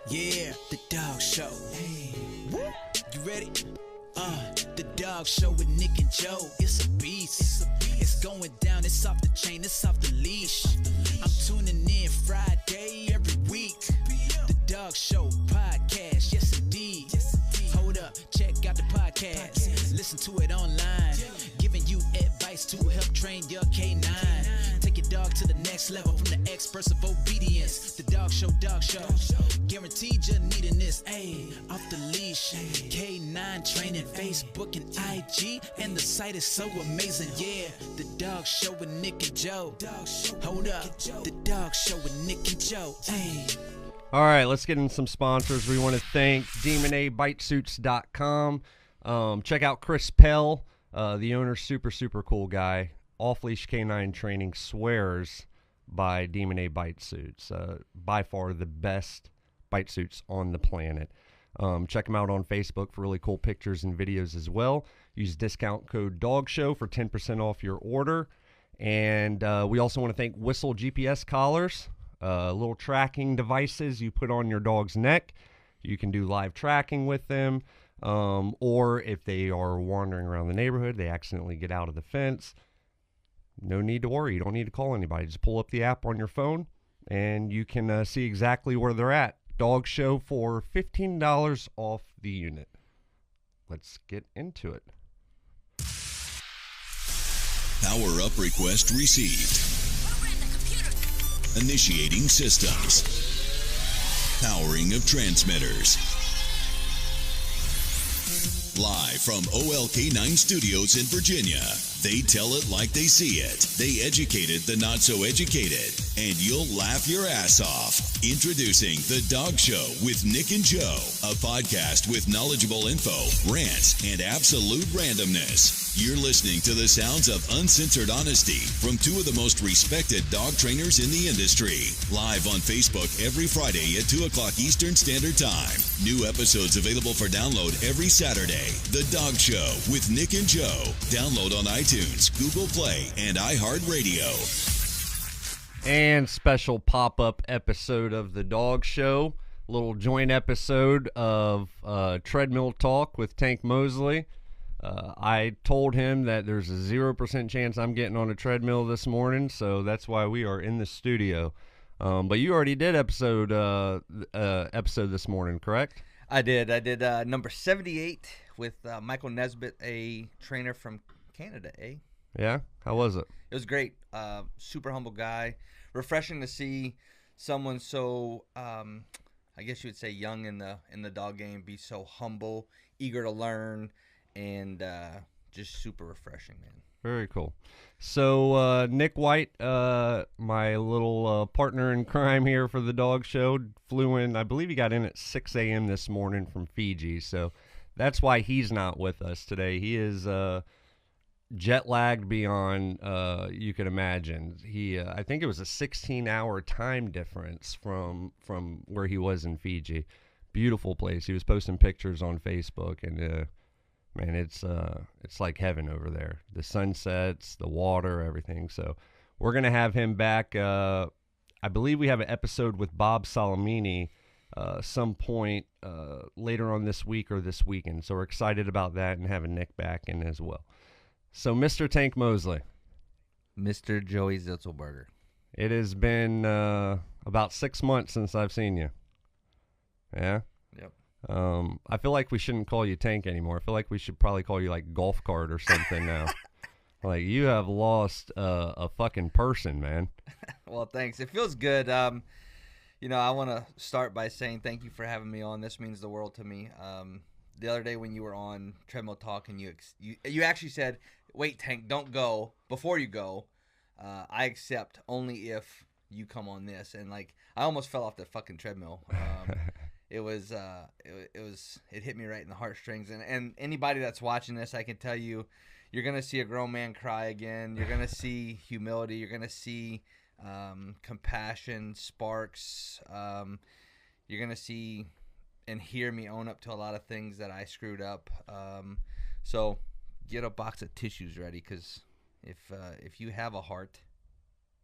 Yeah, the dog show. Hey, woo. You ready? The dog show with Nick and Joe. It's a beast. It's going down. It's off the chain. It's off the leash. I'm tuning in Friday every week. The dog show podcast. Yes, indeed. Hold up. Check out the podcast. Listen to it online. Giving you advice to help train your K9. Take your dog to the next level from the experts of obedience. The dog show, dog show. Guaranteed you're needing this. Ayy, Off the Leash K9 Training, Facebook and IG, and the site is so amazing. Yeah, the dog show with Nick and Joe. Hold up, the dog show with Nick and Joe. Ayy. All right, let's get in some sponsors. We want to thank DemonABitesuits.com. Check out Chris Pell, the owner, super cool guy. Off Leash K9 Training swears by Demon A Bite Suits. By far the best bite suits on the planet. Check them out on Facebook for really cool pictures and videos as well. Use discount code DOGSHOW for 10% off your order. And we also want to thank Whistle GPS collars, little tracking devices you put on your dog's neck. You can do live tracking with them. Or if they are wandering around the neighborhood, they accidentally get out of the fence, no need to worry. You don't need to call anybody. Just pull up the app on your phone, and you can see exactly where they're at. Dog Show for $15 off the unit. Let's get into it. Power up request received. Initiating systems. Powering of transmitters. Live from OLK9 Studios in Virginia. They tell it like they see it. They educated the not so educated. And you'll laugh your ass off. Introducing The Dog Show with Nick and Joe. A podcast with knowledgeable info, rants, and absolute randomness. You're listening to the sounds of uncensored honesty from two of the most respected dog trainers in the industry. Live on Facebook every Friday at 2 o'clock Eastern Standard Time. New episodes available for download every Saturday. The Dog Show with Nick and Joe. Download on iTunes, Google Play, and iHeartRadio. And special pop-up episode of The Dog Show. Little joint episode of Treadmill Talk with Tank Mosely. I told him that there's a 0% chance I'm getting on a treadmill this morning, so that's why we are in the studio. But you already did episode this morning, correct? I did number 78 with Michael Nesbitt, a trainer from Canada, eh? Yeah? How was it? It was great. Super humble guy. Refreshing to see someone so, I guess you would say, young in the dog game, be so humble, eager to learn, and just super refreshing, man. Very cool. So Nick White, my little partner in crime here for the Dog Show, flew in. I believe he got in at 6 a.m. this morning from Fiji, so that's why he's not with us today. He is jet lagged beyond you can imagine. I think it was a 16-hour time difference from where he was in Fiji. Beautiful place. He was posting pictures on Facebook, and man, it's like heaven over there. The sunsets, the water, everything. So we're gonna have him back. I believe we have an episode with Bob Salamini some point later on this week or this weekend. So we're excited about that and having Nick back in as well. So Mr. Tank Mosely. Mr. Joey Zitzelberger. It has been about 6 months since I've seen you. Yeah? Yep. I feel like we shouldn't call you Tank anymore. I feel like we should probably call you like Golf Cart or something now. Like, you have lost a fucking person, man. Well, thanks. It feels good. I want to start by saying thank you for having me on. This means the world to me. The other day when you were on Treadmill Talk and you actually said, wait, Tank, don't go. Before you go, I accept only if you come on this. And, like, I almost fell off the fucking treadmill. It hit me right in the heartstrings. And anybody that's watching this, I can tell you, you're going to see a grown man cry again. You're going to see humility. You're going to see compassion, sparks. You're going to see and hear me own up to a lot of things that I screwed up. So get a box of tissues ready, because if you have a heart,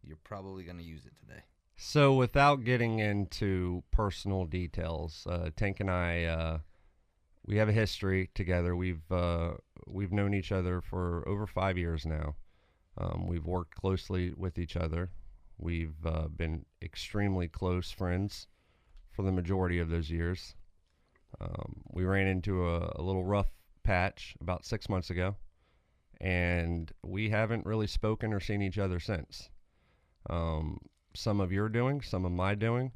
you're probably going to use it today. So without getting into personal details, Tank and I, we have a history together. We've known each other for over 5 years now. We've worked closely with each other. We've been extremely close friends for the majority of those years. We ran into a little rough patch about 6 months ago, and we haven't really spoken or seen each other since. Some of your doing, some of my doing,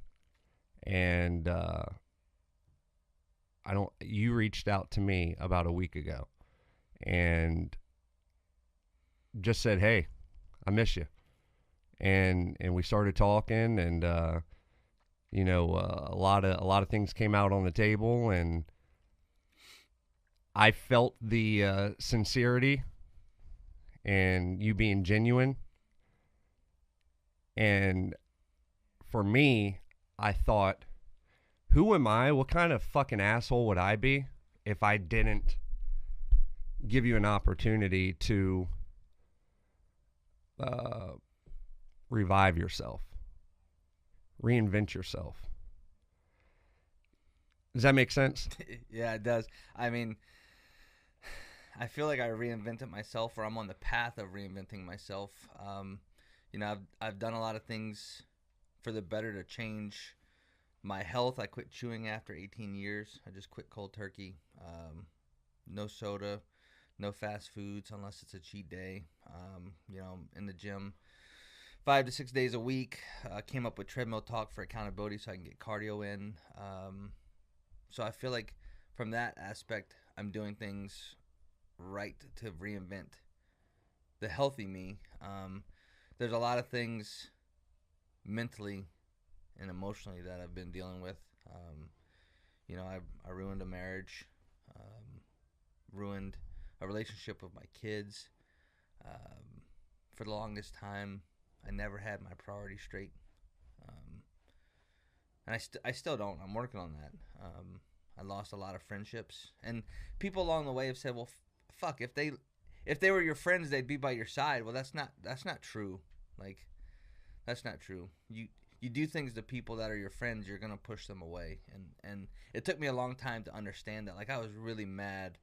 and you reached out to me about a week ago and just said, "Hey, I miss you," and we started talking, and a lot of things came out on the table, and I felt the sincerity and you being genuine. And for me, I thought, who am I? What kind of fucking asshole would I be if I didn't give you an opportunity to revive yourself, reinvent yourself? Does that make sense? Yeah, it does. I mean, I feel like I reinvented myself, or I'm on the path of reinventing myself. I've done a lot of things for the better to change my health. I quit chewing after 18 years. I just quit cold turkey. No soda, no fast foods unless it's a cheat day. In the gym 5 to 6 days a week. Came up with treadmill talk for accountability so I can get cardio in. So I feel like from that aspect, I'm doing things right to reinvent the healthy me. There's a lot of things mentally and emotionally that I've been dealing with. I ruined a marriage, ruined a relationship with my kids. For the longest time, I never had my priorities straight. And I still don't. I'm working on that. I lost a lot of friendships, and people along the way have said, "Well, fuck, if they were your friends, they'd be by your side." Well, that's not true. Like, that's not true. You do things to people that are your friends, you're gonna push them away, and it took me a long time to understand that. Like, I was really mad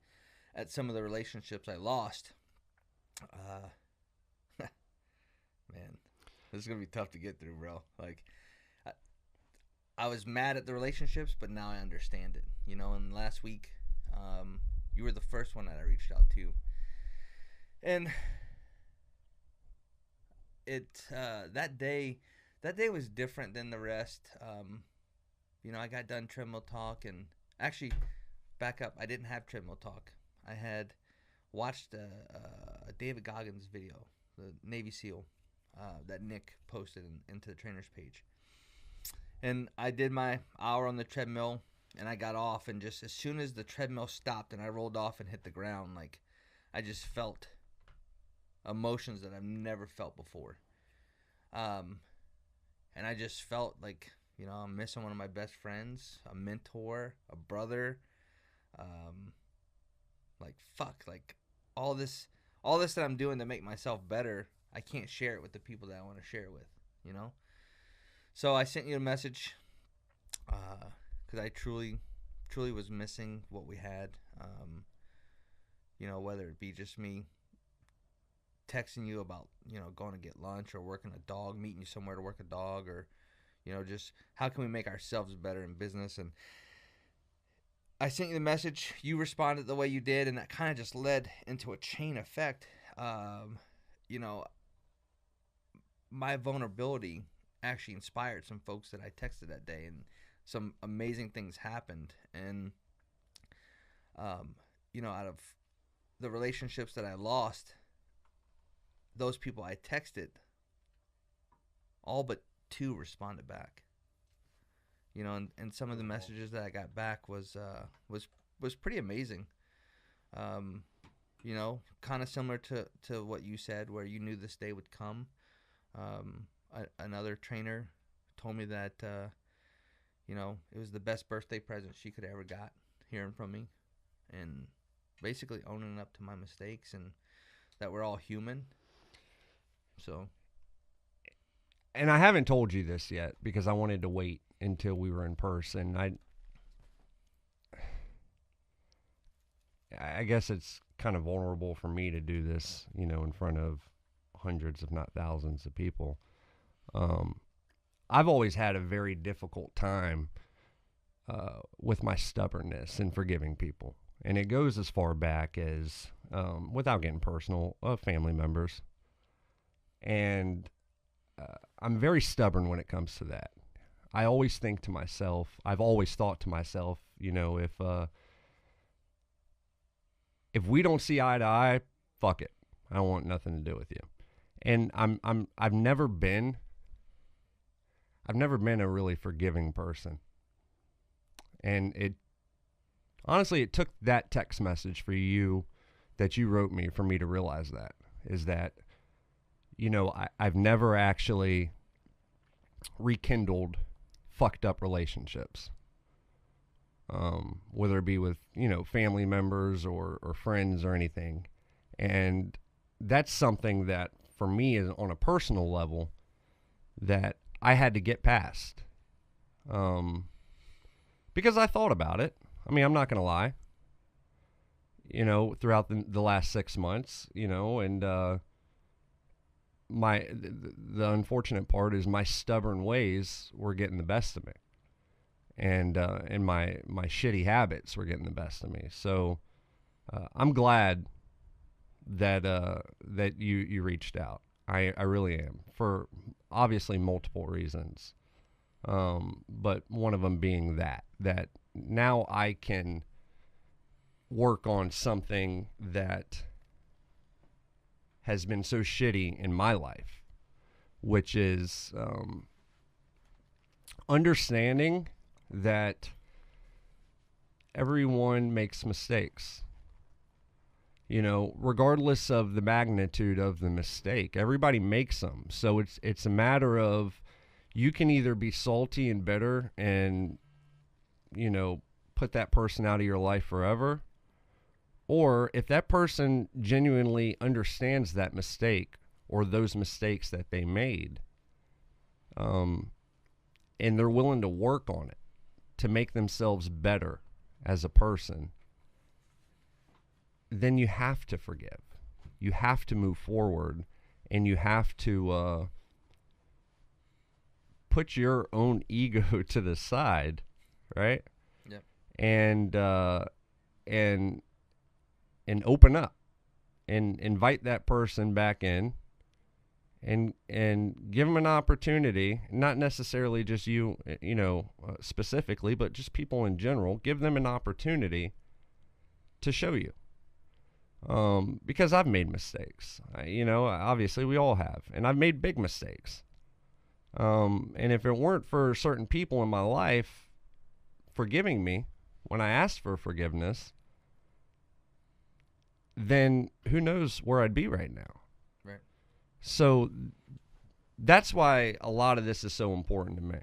at some of the relationships I lost. Man, this is gonna be tough to get through, bro. Like, I was mad at the relationships, but now I understand it. And last week, you were the first one that I reached out to, and that day was different than the rest. I got done treadmill talk, and actually, back up, I didn't have treadmill talk. I had watched a David Goggins video, the Navy SEAL, that Nick posted into the trainer's page. And I did my hour on the treadmill, and I got off, and just as soon as the treadmill stopped and I rolled off and hit the ground, like, I just felt emotions that I've never felt before. And I just felt like, I'm missing one of my best friends, a mentor, a brother. All this that I'm doing to make myself better, I can't share it with the people that I want to share it with, So I sent you a message because I truly was missing what we had. Whether it be just me texting you about, going to get lunch or working a dog, meeting you somewhere to work a dog, or, just how can we make ourselves better in business. And I sent you the message. You responded the way you did, and that kind of just led into a chain effect. My vulnerability actually inspired some folks that I texted that day, and some amazing things happened. And out of the relationships that I lost, those people I texted, all but 2 responded back. And some of the messages that I got back was pretty amazing. Kind of similar to what you said, where you knew this day would come. Another trainer told me that, it was the best birthday present she could ever got, hearing from me, and basically owning up to my mistakes, and that we're all human. So and I haven't told you this yet because I wanted to wait until we were in person. I guess it's kind of vulnerable for me to do this, you know, in front of hundreds, if not thousands of people. I've always had a very difficult time with my stubbornness and forgiving people. And it goes as far back as, without getting personal, family members. And I'm very stubborn when it comes to that. I always think to myself, I've always thought to myself, you know, if we don't see eye to eye, fuck it. I don't want nothing to do with you. And I've never been a really forgiving person. And honestly, it took that text message for you that you wrote me for me to realize that, you know, I've never actually rekindled fucked up relationships. Whether it be with, you know, family members or friends or anything. And that's something that for me is on a personal level that I had to get past. Because I thought about it. I mean, I'm not going to lie. You know, throughout the last 6 months, you know, and the unfortunate part is my stubborn ways were getting the best of me. And my shitty habits were getting the best of me. So I'm glad that you reached out. I really am, for obviously multiple reasons. But one of them being that now I can work on something that has been so shitty in my life, which is understanding that everyone makes mistakes. You know, regardless of the magnitude of the mistake, everybody makes them. So it's a matter of, you can either be salty and bitter and, you know, put that person out of your life forever, or if that person genuinely understands that mistake or those mistakes that they made, and they're willing to work on it to make themselves better as a person, then you have to forgive. You have to move forward, and you have to put your own ego to the side, right? Yeah. And open up and invite that person back in and give them an opportunity, not necessarily just you know, specifically, but just people in general. Give them an opportunity to show you. Because I've made mistakes, you know, obviously we all have, and I've made big mistakes. And if it weren't for certain people in my life forgiving me when I asked for forgiveness, then who knows where I'd be right now. Right. So that's why a lot of this is so important to me.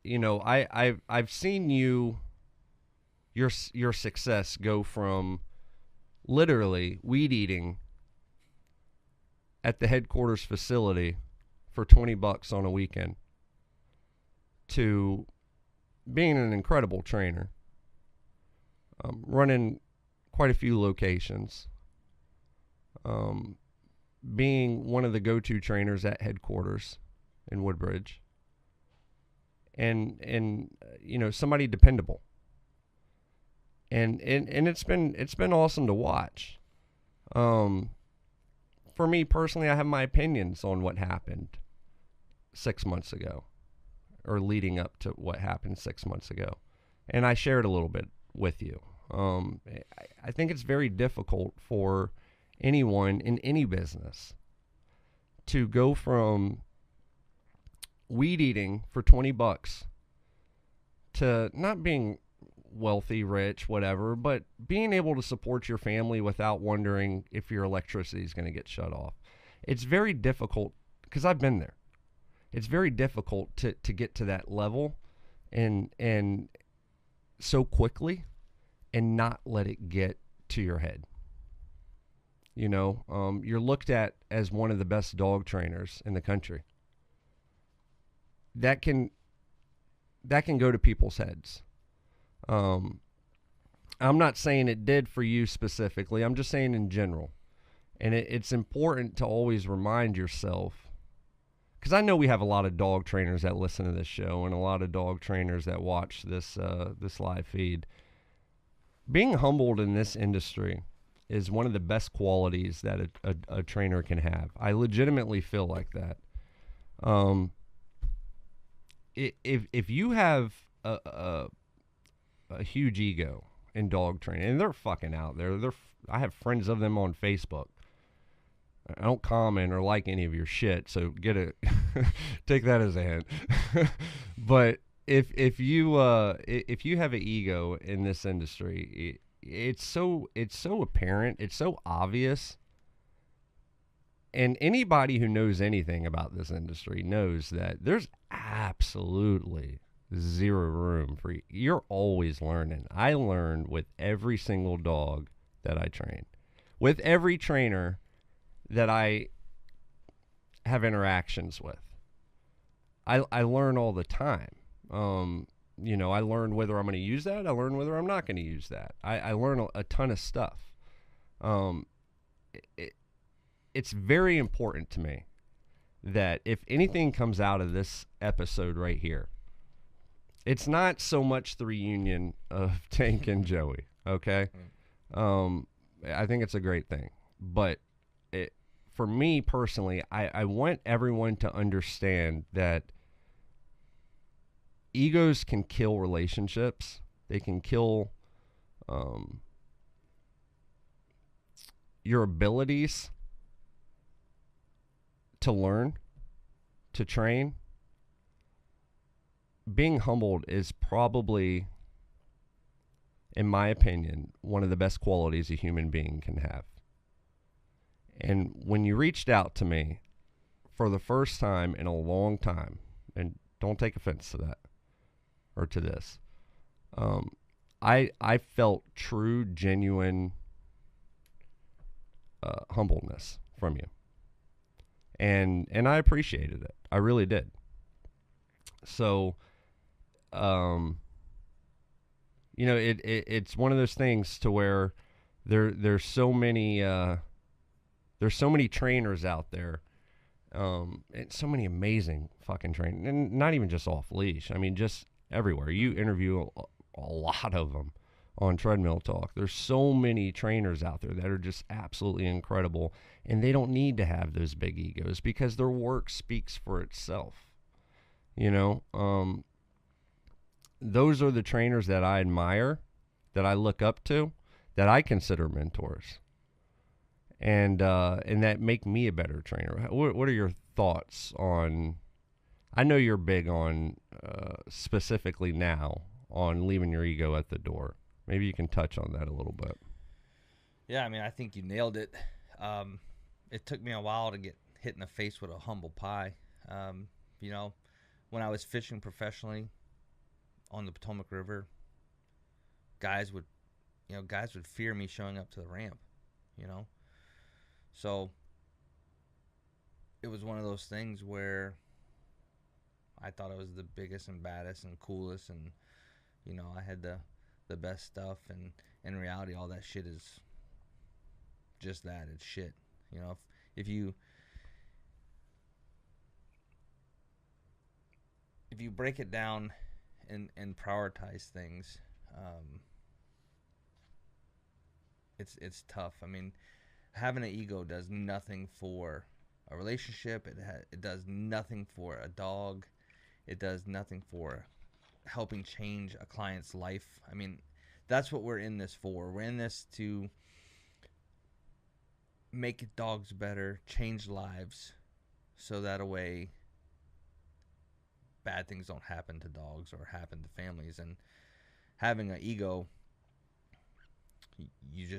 You know, I've seen your success go from literally weed eating at the headquarters facility for $20 on a weekend to being an incredible trainer, running quite a few locations, being one of the go-to trainers at headquarters in Woodbridge, and you know, somebody dependable. And it's been awesome to watch. For me personally, I have my opinions on what happened 6 months ago, or leading up to what happened 6 months ago, and I shared a little bit with you. I think it's very difficult for anyone in any business to go from weed eating for $20 to not being wealthy, rich, whatever, but being able to support your family without wondering if your electricity is going to get shut off. It's very difficult, because I've been there. It's very difficult to get to that level and so quickly and not let it get to your head. You're looked at as one of the best dog trainers in the country. That can go to people's heads. I'm not saying it did for you specifically. I'm just saying in general. And it's important to always remind yourself, because I know we have a lot of dog trainers that listen to this show and a lot of dog trainers that watch this live feed. Being humbled in this industry is one of the best qualities that a trainer can have. I legitimately feel like that. If you have a huge ego in dog training, and they're fucking out there. I have friends of them on Facebook. I don't comment or like any of your shit, so take that as a hint. But if you have an ego in this industry, it's so apparent, it's so obvious. And anybody who knows anything about this industry knows that there's absolutely zero room for you. You're always learning. I learn with every single dog that I train, with every trainer that I have interactions with. I learn all the time. I learn whether I'm going to use that. I learn whether I'm not going to use that. I learn a ton of stuff. It's very important to me that if anything comes out of this episode right here, it's not so much the reunion of Tank and Joey, okay? I think it's a great thing. But for me personally, I want everyone to understand that egos can kill relationships. They can kill your abilities to learn, to train. Being humbled is probably, in my opinion, one of the best qualities a human being can have. And when you reached out to me for the first time in a long time, and don't take offense to that or to this, I felt true, genuine humbleness from you. And I appreciated it. I really did. So, it's one of those things to where there's so many trainers out there, and so many amazing fucking trainers, and not even just off leash. I mean, just everywhere. You interview a lot of them on Treadmill Talk. There's so many trainers out there that are just absolutely incredible, and they don't need to have those big egos because their work speaks for itself. Those are the trainers that I admire, that I look up to, that I consider mentors, and that make me a better trainer. What are your thoughts on? I know you're big on specifically now on leaving your ego at the door. Maybe you can touch on that a little bit. Yeah, I mean, I think you nailed it. It took me a while to get hit in the face with a humble pie. When I was fishing professionally on the Potomac River, guys would fear me showing up to the ramp, So it was one of those things where I thought I was the biggest and baddest and coolest, and I had the best stuff, and in reality all that shit is just that. It's shit. If you break it down and prioritize things, it's tough. I mean, having an ego does nothing for a relationship. It does nothing for a dog. It does nothing for helping change a client's life. I mean, that's what we're in this for. We're in this to make dogs better, change lives, so that a way bad things don't happen to dogs or happen to families. And having an ego, you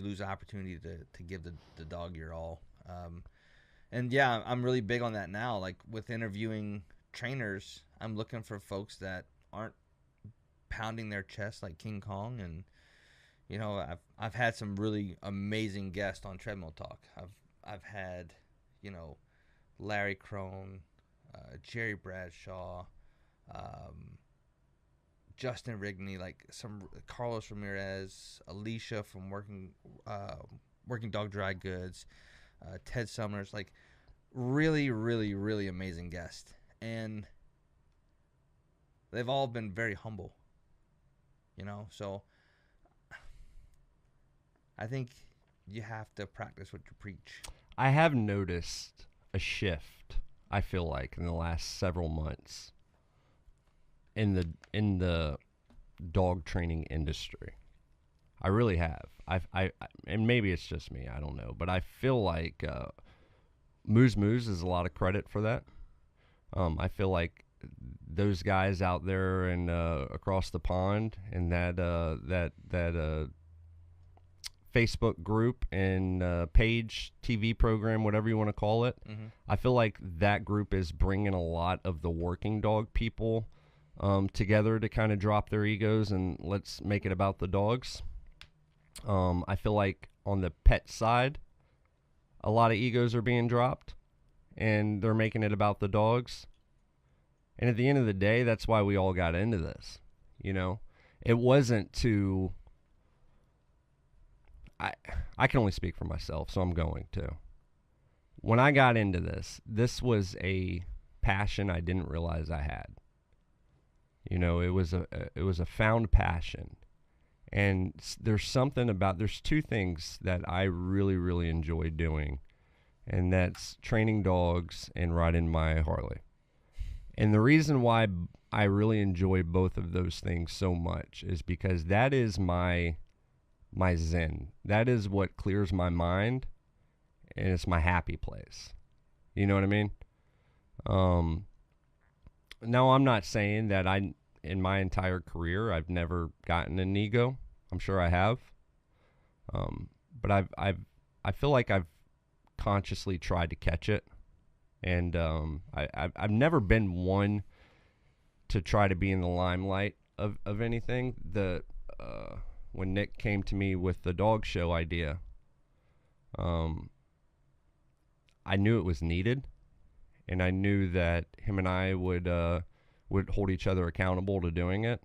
lose the opportunity to give the dog your all. And yeah, I'm really big on that now. Like with interviewing trainers, I'm looking for folks that aren't pounding their chest like King Kong and you know, I've had some really amazing guests on Treadmill Talk. I've had, you know, Larry Crone, Jerry Bradshaw, Justin Rigney, like some Carlos Ramirez, Alicia from Working Dog Dry Goods, Ted Summers, like really, really, really amazing guests. And they've all been very humble, you know, so I think you have to practice what you preach. I have noticed a shift, I feel like, in the last several months in the dog training industry. I really have. I and maybe it's just me, I don't know, but I feel like Moose is a lot of credit for that. I feel like those guys out there and across the pond in that Facebook group and page, TV program, whatever you want to call it, I feel like that group is bringing a lot of the working dog people together to kind of drop their egos and let's make it about the dogs. I feel like on the pet side, a lot of egos are being dropped and they're making it about the dogs. And at the end of the day, that's why we all got into this. You know, it wasn't to, I can only speak for myself, so I'm going to. When I got into this, this was a passion I didn't realize I had. You know, it was a found passion. And there's two things that I really, really enjoy doing, and that's training dogs and riding my Harley. And the reason why I really enjoy both of those things so much is because that is my zen. That is what clears my mind, and it's my happy place. You know what I mean? Now, I'm not saying that in my entire career, I've never gotten an ego. I'm sure I have. But I feel like I've consciously tried to catch it. And I've never been one to try to be in the limelight of anything. When Nick came to me with the dog show idea, I knew it was needed, and I knew that him and I would hold each other accountable to doing it.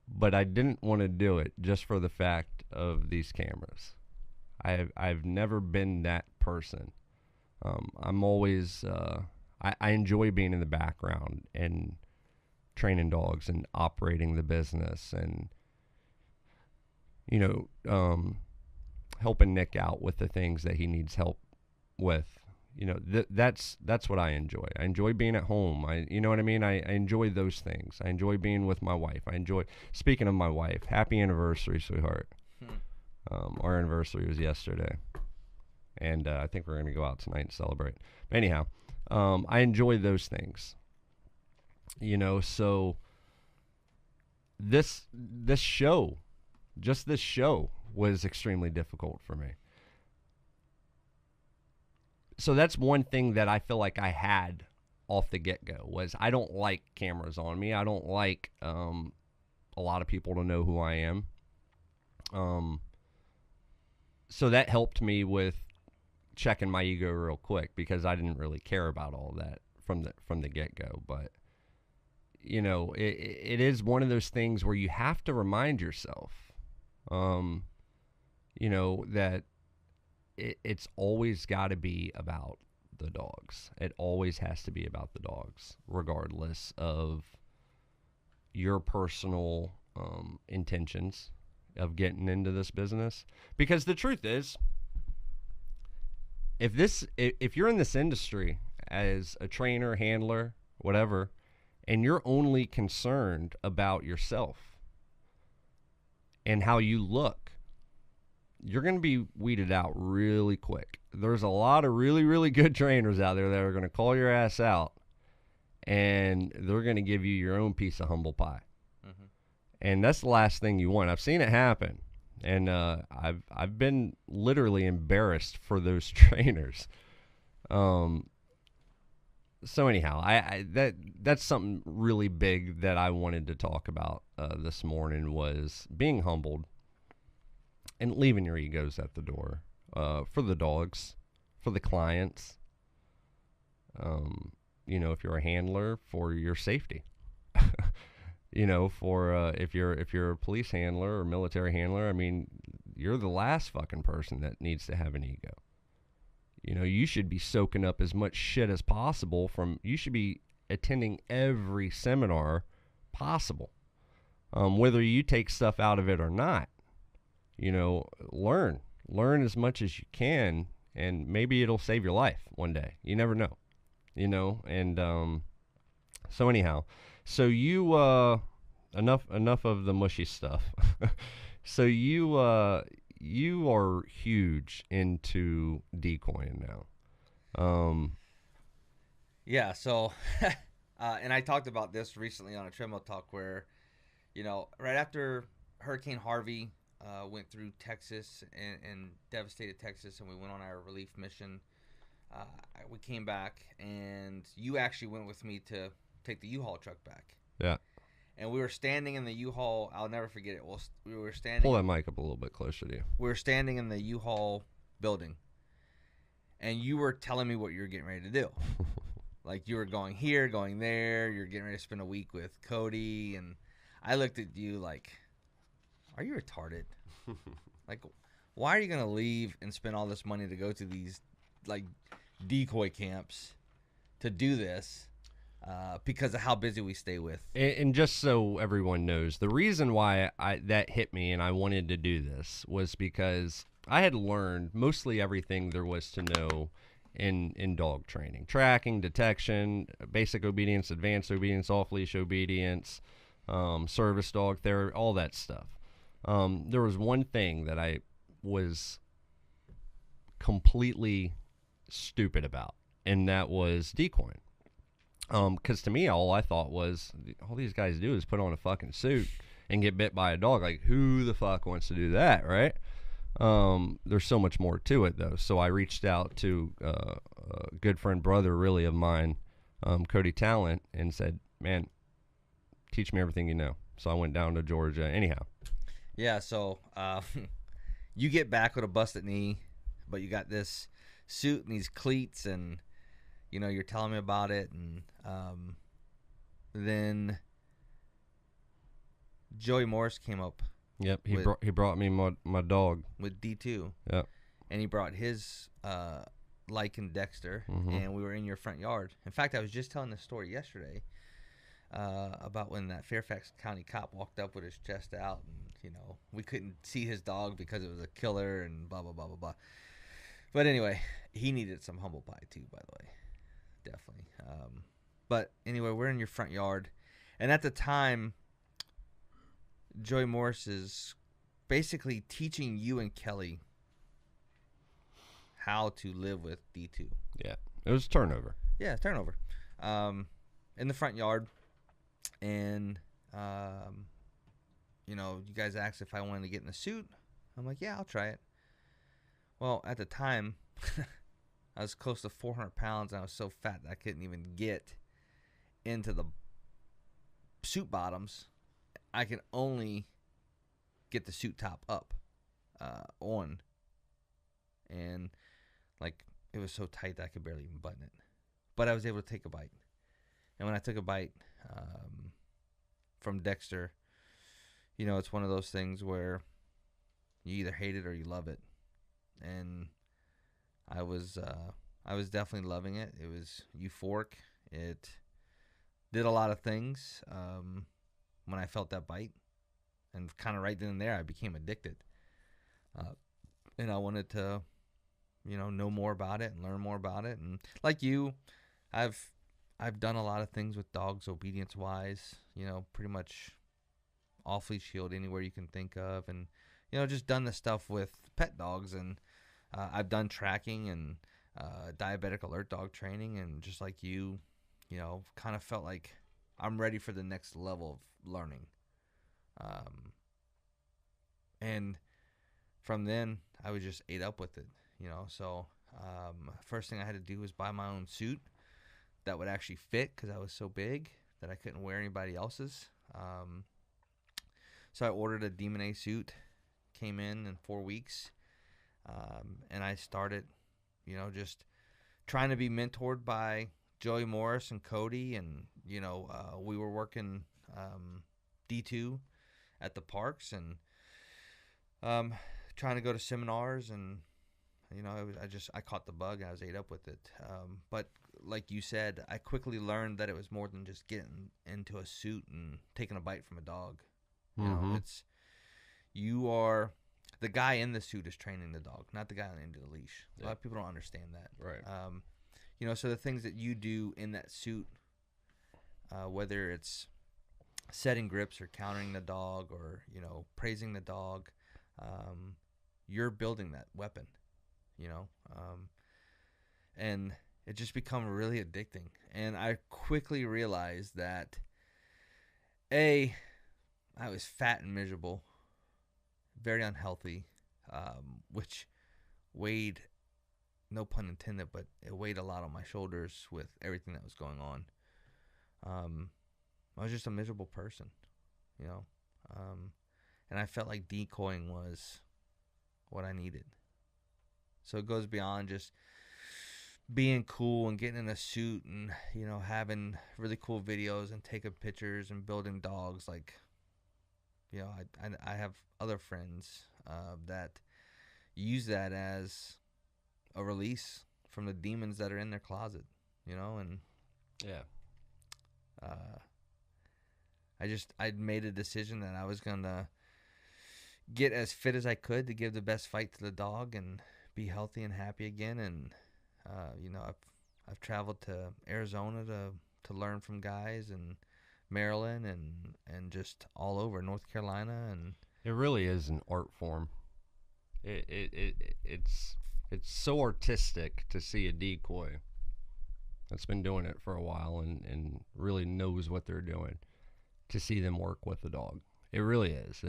But I didn't want to do it just for the fact of these cameras. I've never been that person. I'm always I enjoy being in the background and training dogs and operating the business and, you know, helping Nick out with the things that he needs help with. You know, that's what I enjoy. I enjoy being at home. You know what I mean? I enjoy those things. I enjoy being with my wife. Speaking of my wife, happy anniversary, sweetheart. Our anniversary was yesterday. And I think we're going to go out tonight and celebrate. But anyhow, I enjoy those things. You know, so this show was extremely difficult for me. So that's one thing that I feel like I had off the get-go was I don't like cameras on me. I don't like a lot of people to know who I am. So that helped me with checking my ego real quick because I didn't really care about all that from the get-go. But, you know, it is one of those things where you have to remind yourself, you know, that it's always got to be about the dogs. It always has to be about the dogs, regardless of your personal intentions of getting into this business. Because the truth is, if you're in this industry as a trainer, handler, whatever, and you're only concerned about yourself and how you look, you're going to be weeded out really quick. There's a lot of really, really good trainers out there that are going to call your ass out, and they're going to give you your own piece of humble pie. Mm-hmm. And that's the last thing you want. I've seen it happen, and I've been literally embarrassed for those trainers. So anyhow, that's something really big that I wanted to talk about this morning was being humbled and leaving your egos at the door for the dogs, for the clients. If you're a handler, for your safety. For if you're a police handler or military handler, I mean, you're the last fucking person that needs to have an ego. You should be soaking up as much shit as possible you should be attending every seminar possible. Whether you take stuff out of it or not, learn as much as you can, and maybe it'll save your life one day. You never know, and, so anyhow, so you, enough of the mushy stuff. So you are huge into decoying now. Yeah, so, and I talked about this recently on a treadmill talk where, right after Hurricane Harvey went through Texas and devastated Texas, and we went on our relief mission, we came back, and you actually went with me to take the U-Haul truck back. Yeah. And we were standing in the U-Haul. I'll never forget it. We were standing. Pull that mic up a little bit closer to you. We were standing in the U-Haul building, and you were telling me what you were getting ready to do. Like, you were going here, going there. You're getting ready to spend a week with Cody, and I looked at you like, are you retarded? Like, why are you going to leave and spend all this money to go to these, like, decoy camps to do this? Because of how busy we stay with. And just so everyone knows, the reason why that hit me and I wanted to do this was because I had learned mostly everything there was to know in dog training. Tracking, detection, basic obedience, advanced obedience, off-leash obedience, service dog therapy, all that stuff. There was one thing that I was completely stupid about, and that was decoying. Because to me, all I thought was, all these guys do is put on a fucking suit and get bit by a dog. Like, who the fuck wants to do that, right? There's so much more to it, though. So I reached out to a good friend, brother, really, of mine, Cody Talent, and said, man, teach me everything you know. So I went down to Georgia. Anyhow. Yeah, so you get back with a busted knee, but you got this suit and these cleats, and you're telling me about it, and then Joey Morris came up. Yep, he brought me my dog with D2. Yep, and he brought his Lycan Dexter, and we were in your front yard. In fact, I was just telling this story yesterday about when that Fairfax County cop walked up with his chest out, and we couldn't see his dog because it was a killer, and blah blah blah blah blah. But anyway, he needed some humble pie too, by the way. Definitely. But anyway, we're in your front yard, and at the time, Joey Morris is basically teaching you and Kelly how to live with D2. Yeah, it was turnover. Yeah, turnover. In the front yard, and you guys asked if I wanted to get in the suit. I'm like, yeah, I'll try it. Well, at the time, I was close to 400 pounds, and I was so fat that I couldn't even get into the suit bottoms. I can only get the suit top up on. And, it was so tight that I could barely even button it. But I was able to take a bite. And when I took a bite from Dexter, it's one of those things where you either hate it or you love it. And I was definitely loving it. It was euphoric. It did a lot of things when I felt that bite. And kind of right then and there, I became addicted. And I wanted to, know more about it and learn more about it. And like you, I've done a lot of things with dogs obedience-wise, pretty much off-leash shield anywhere you can think of. And, just done the stuff with pet dogs. And I've done tracking and diabetic alert dog training. And just like you, kind of felt like I'm ready for the next level of learning. And from then, I was just ate up with it, So first thing I had to do was buy my own suit. that would actually fit because I was so big that I couldn't wear anybody else's. So I ordered a Demon A suit, came in 4 weeks, and I started, just trying to be mentored by Joey Morris and Cody, and we were working D2 at the parks and trying to go to seminars, and I caught the bug and I was ate up with it. But like you said, I quickly learned that it was more than just getting into a suit and taking a bite from a dog. It's you are the guy in the suit is training the dog, not the guy on the end of the leash. A lot of people don't understand that. Right. So the things that you do in that suit, whether it's setting grips or countering the dog or praising the dog, you're building that weapon. And it just become really addicting. And I quickly realized that I was fat and miserable, very unhealthy, which weighed, no pun intended, but it weighed a lot on my shoulders with everything that was going on. I was just a miserable person, and I felt like decoying was what I needed. So it goes beyond just being cool and getting in a suit and, having really cool videos and taking pictures and building dogs. Like, I have other friends that use that as a release from the demons that are in their closet, and I made a decision that I was going to get as fit as I could to give the best fight to the dog and be healthy and happy again. And I've traveled to Arizona to learn from guys, and Maryland and just all over North Carolina. And it really is an art form. It's so artistic to see a decoy that's been doing it for a while and really knows what they're doing, to see them work with the dog. It really is.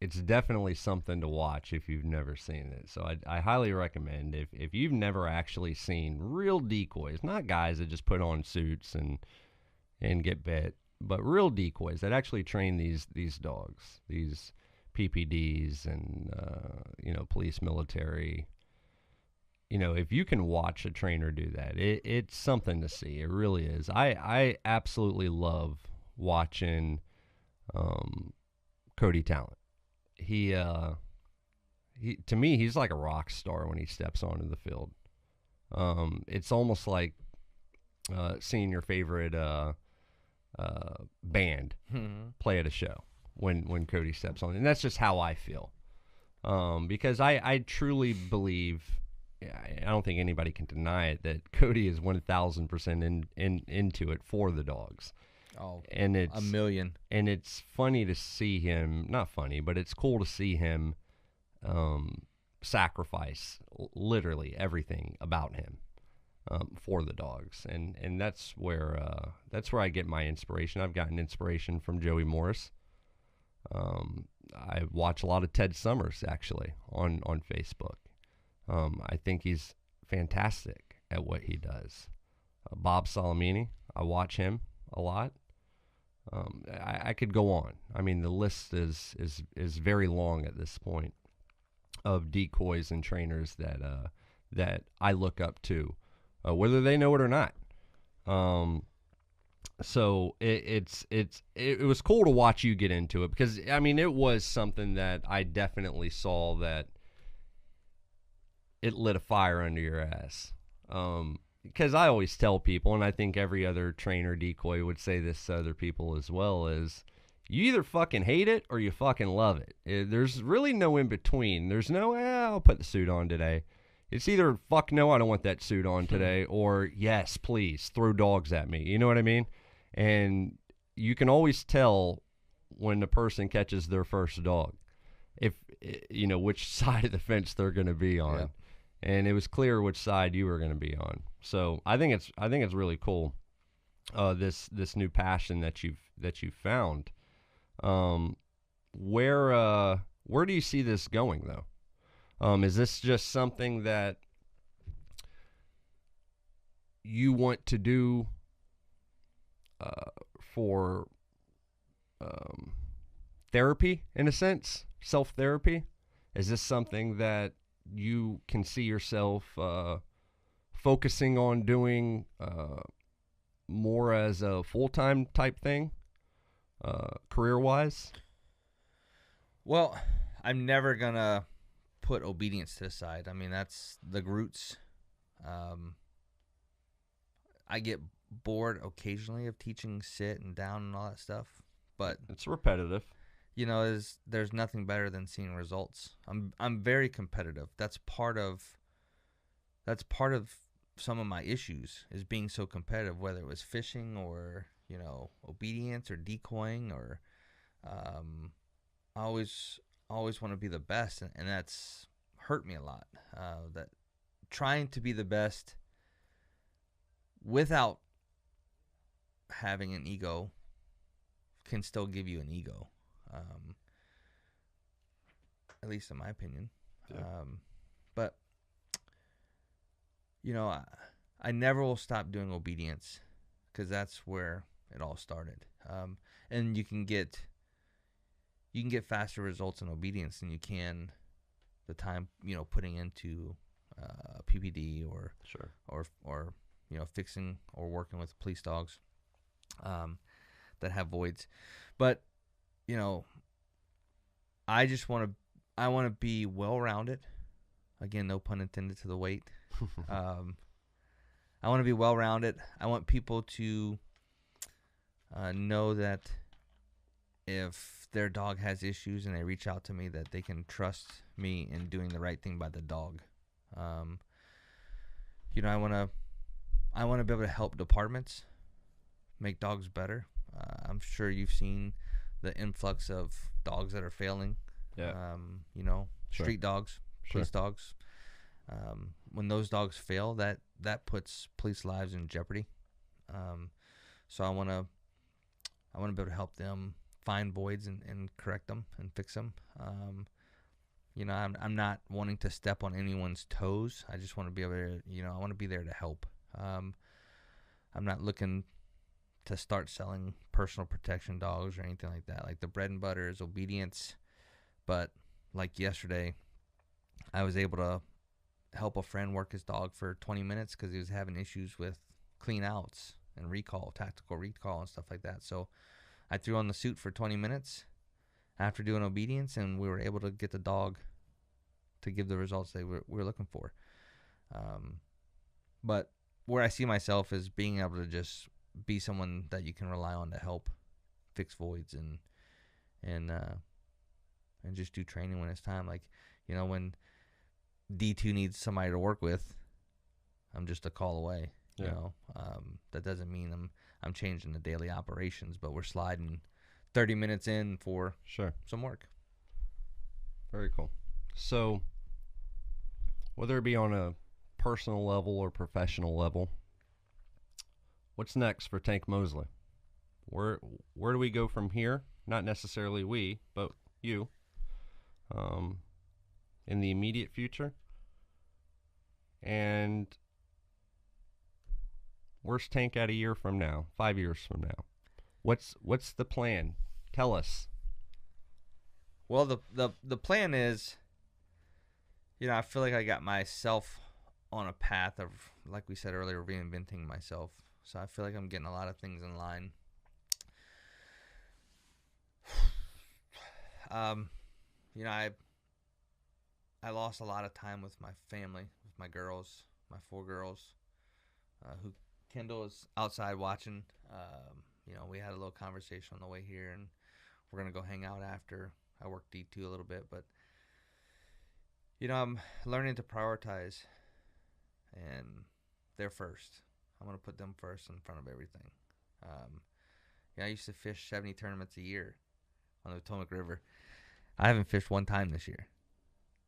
It's definitely something to watch if you've never seen it. So I highly recommend, if you've never actually seen real decoys, not guys that just put on suits and get bit, but real decoys that actually train these dogs, these PPDs and police, military. If you can watch a trainer do that, it's something to see. It really is. I absolutely love watching Cody Talent. He to me, he's like a rock star when he steps onto the field. It's almost like seeing your favorite band play at a show when Cody steps on, and that's just how I feel. Because I truly believe, I don't think anybody can deny it, that Cody is 1,000% into it for the dogs. Oh, and it's a million. And it's funny to see him, not funny, but it's cool to see him sacrifice literally everything about him for the dogs. And that's where I get my inspiration. I've gotten inspiration from Joey Morris. I watch a lot of Ted Summers, actually, on Facebook. I think he's fantastic at what he does. Bob Salamini, I watch him a lot. I could go on. I mean, the list is very long at this point of decoys and trainers that I look up to, whether they know it or not. So it was cool to watch you get into it, because I mean, it was something that I definitely saw that it lit a fire under your ass. Because I always tell people, and I think every other trainer decoy would say this to other people as well, is you either fucking hate it or you fucking love it. There's really no in between. There's no, I'll put the suit on today. It's either, fuck no, I don't want that suit on today, or yes, please, throw dogs at me. You know what I mean? And you can always tell when the person catches their first dog, if which side of the fence they're going to be on. Yeah. And it was clear which side you were going to be on. So I think it's really cool, this new passion that you've found. Where do you see this going, though? Is this just something that you want to do for therapy, in a sense, self-therapy? Is this something that you can see yourself focusing on doing more as a full-time type thing, career-wise? Well, I'm never going to put obedience to the side. I mean, that's the roots. I get bored occasionally of teaching sit and down and all that stuff, but It's repetitive. you know, there's nothing better than seeing results. I'm very competitive. That's part of some of my issues, is being so competitive, whether it was fishing or, you know, obedience or decoying, or I always want to be the best, and that's hurt me a lot. That trying to be the best without having an ego can still give you an ego, at least in my opinion. Yeah. But you know, I never will stop doing obedience, because that's where it all started. And you can get faster results in obedience than you can the time, you know, putting into PPD or Sure. or you know, fixing or working with police dogs that have voids. But you know, I want to be well-rounded. Again, no pun intended to the weight. I want to be well-rounded. I want people to know that if their dog has issues and they reach out to me, that they can trust me in doing the right thing by the dog. You know, I want to be able to help departments make dogs better. I'm sure you've seen the influx of dogs that are failing. Yeah. You know, Sure. street dogs, police dogs. When those dogs fail, that puts police lives in jeopardy. So I want to be able to help them find voids and correct them and fix them. You know, I'm not wanting to step on anyone's toes. I just want to be able to, you know, I want to be there to help. I'm not looking to start selling personal protection dogs or anything like that. Like, the bread and butter is obedience. But like yesterday, I was able to help a friend work his dog for 20 minutes because he was having issues with clean outs and tactical recall and stuff like that. So I threw on the suit for 20 minutes after doing obedience, and we were able to get the dog to give the results we were looking for. But where I see myself is being able to just be someone that you can rely on to help fix voids and just do training when it's time. Like, you know, when D2 needs somebody to work with, I'm just a call away. Yeah. You know, that doesn't mean I'm changing the daily operations, but we're sliding 30 minutes in for Sure. some work. Very cool. So, whether it be on a personal level or professional level, what's next for Tank Mosely? Where do we go from here? Not necessarily we, but you. In the immediate future. And where's Tank at a year from now, 5 years from now? What's the plan? Tell us. Well, the plan is, you know, I feel like I got myself on a path of, like we said earlier, reinventing myself. So I feel like I'm getting a lot of things in line. You know, I lost a lot of time with my family, with my girls, my 4 girls, who Kendall is outside watching. You know, we had a little conversation on the way here, and we're going to go hang out after. I work D2 a little bit, but, you know, I'm learning to prioritize, and they're first. I'm going to put them first in front of everything. Yeah, I used to fish 70 tournaments a year on the Potomac River. I haven't fished one time this year.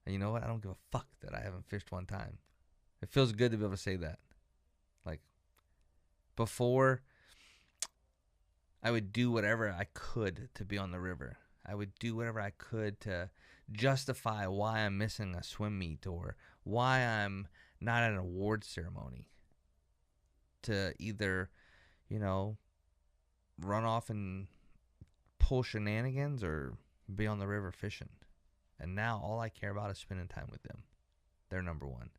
And you know what? I don't give a fuck that I haven't fished one time. It feels good to be able to say that. Like, before, I would do whatever I could to be on the river. I would do whatever I could to justify why I'm missing a swim meet or why I'm not at an award ceremony. to either, run off and pull shenanigans or be on the river fishing. And now all I care about is spending time with them. They're number one.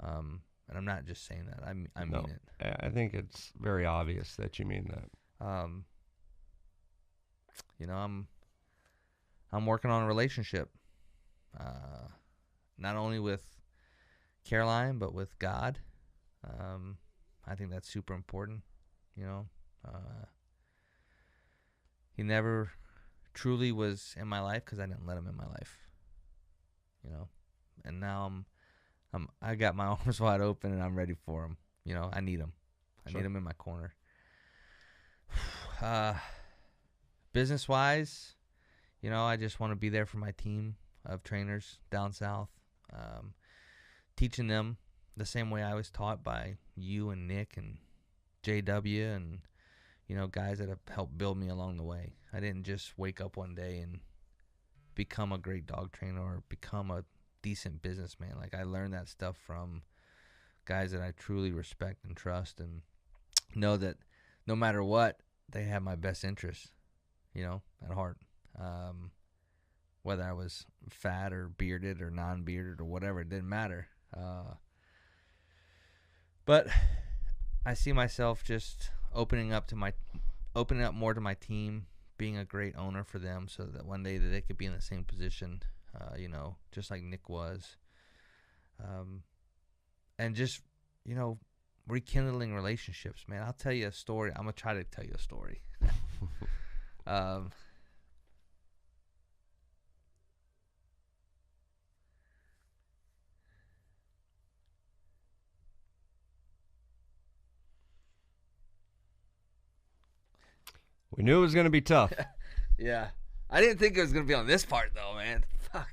And I'm not just saying that. I mean it. I think it's very obvious that you mean that. I'm working on a relationship. Not only with Caroline, but with God. I think that's super important. He never truly was in my life because I didn't let him in my life. And now I got my arms wide open and I'm ready for him. I need him. I need him in my corner. Business wise, I just want to be there for my team of trainers down south, teaching them the same way I was taught by you and Nick and JW and guys that have helped build me along the way. I didn't just wake up one day and become a great dog trainer or become a decent businessman. Like, I learned that stuff from guys that I truly respect and trust and know that no matter what, they have my best interests, at heart. Whether I was fat or bearded or non-bearded or whatever, it didn't matter. But I see myself just opening up more to my team, being a great owner for them, so that one day that they could be in the same position, just like Nick was, and just rekindling relationships. Man, I'll tell you a story. I'm gonna try to tell you a story. We knew it was going to be tough. Yeah. I didn't think it was going to be on this part, though, man. Fuck.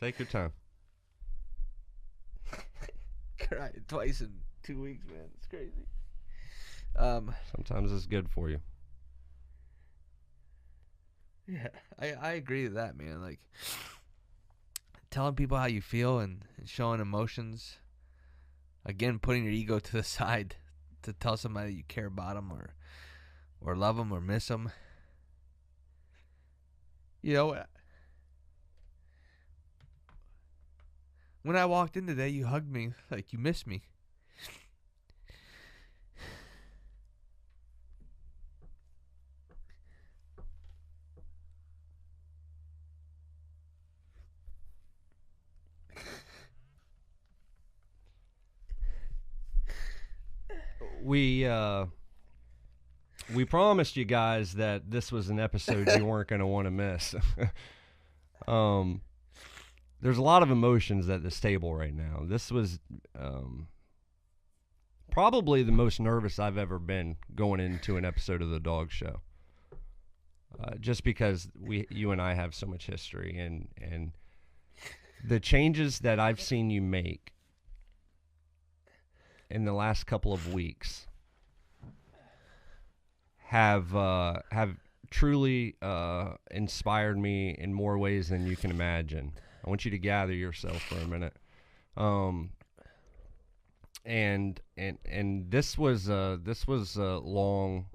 Take your time. Cried twice in 2 weeks, man. It's crazy. Sometimes it's good for you. Yeah, I agree with that, man. Like, telling people how you feel and showing emotions. Again, putting your ego to the side to tell somebody you care about them or love them or miss them. When I walked in today, you hugged me like you missed me. We promised you guys that this was an episode you weren't going to want to miss. There's a lot of emotions at this table right now. This was probably the most nervous I've ever been going into an episode of the Dog Show. Just because you and I have so much history, and the changes that I've seen you make in the last couple of weeks have truly inspired me in more ways than you can imagine. I want you to gather yourself for a minute. And this was long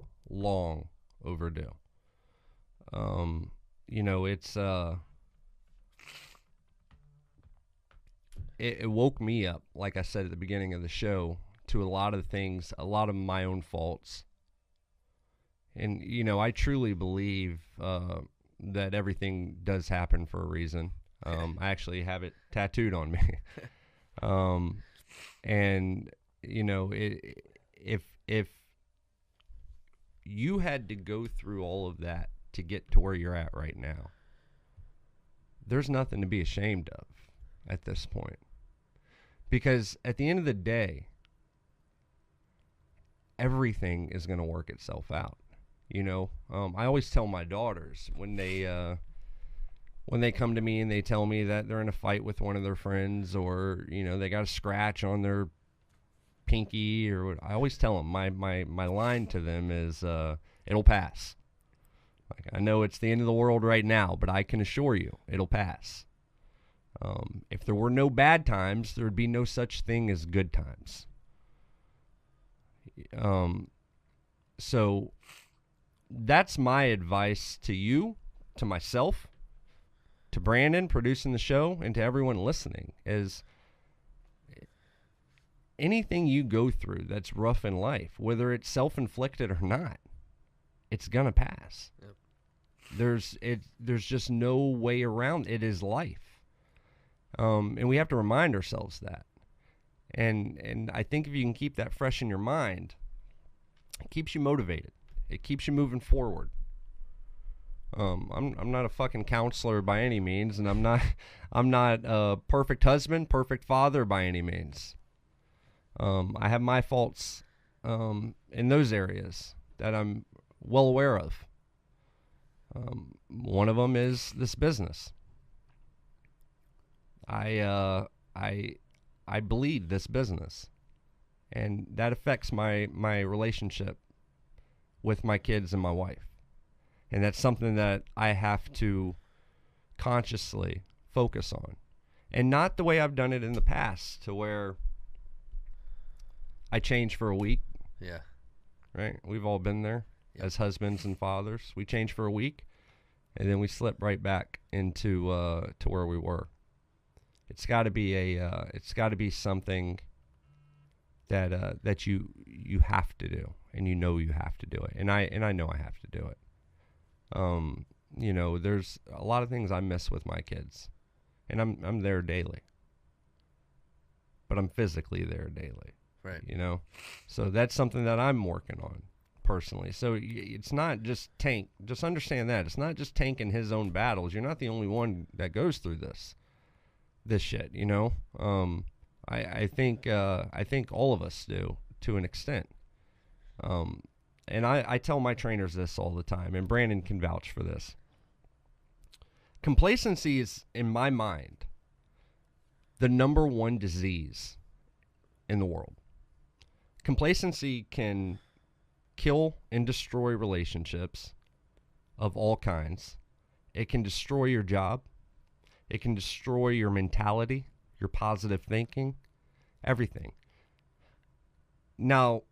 overdue. It woke me up, like I said at the beginning of the show, to a lot of things, a lot of my own faults. And, I truly believe that everything does happen for a reason. I actually have it tattooed on me. If you had to go through all of that to get to where you're at right now, there's nothing to be ashamed of at this point. Because at the end of the day, everything is going to work itself out. I always tell my daughters when they come to me and they tell me that they're in a fight with one of their friends, or they got a scratch on their pinky, or I always tell them my line to them is it'll pass. Like, I know it's the end of the world right now, but I can assure you it'll pass. If there were no bad times, there would be no such thing as good times. So that's my advice to you, to myself, to Brandon producing the show, and to everyone listening is anything you go through that's rough in life, whether it's self-inflicted or not, it's going to pass. Yep. There's just no way around it. It is life. And we have to remind ourselves that. And I think if you can keep that fresh in your mind, it keeps you motivated. It keeps you moving forward. I'm not a fucking counselor by any means, and I'm not a perfect husband, perfect father by any means. I have my faults in those areas that I'm well aware of. One of them is this business. I bleed this business, and that affects my relationship with my kids and my wife. And that's something that I have to consciously focus on. And not the way I've done it in the past, to where I change for a week. Yeah. Right? We've all been there. Yep. As husbands and fathers. We change for a week, and then we slip right back into to where we were. It's got to be something that you have to do, and you know you have to do it. And I know I have to do it. There's a lot of things I miss with my kids, and I'm there daily, but I'm physically there daily. Right. So that's something that I'm working on personally. So it's not just Tank. Just understand that it's not just Tank in his own battles. You're not the only one that goes through this shit. I think all of us do to an extent. And I tell my trainers this all the time, and Brandon can vouch for this. Complacency is, in my mind, the number one disease in the world. Complacency can kill and destroy relationships of all kinds. It can destroy your job. It can destroy your mentality, your positive thinking, everything. Now,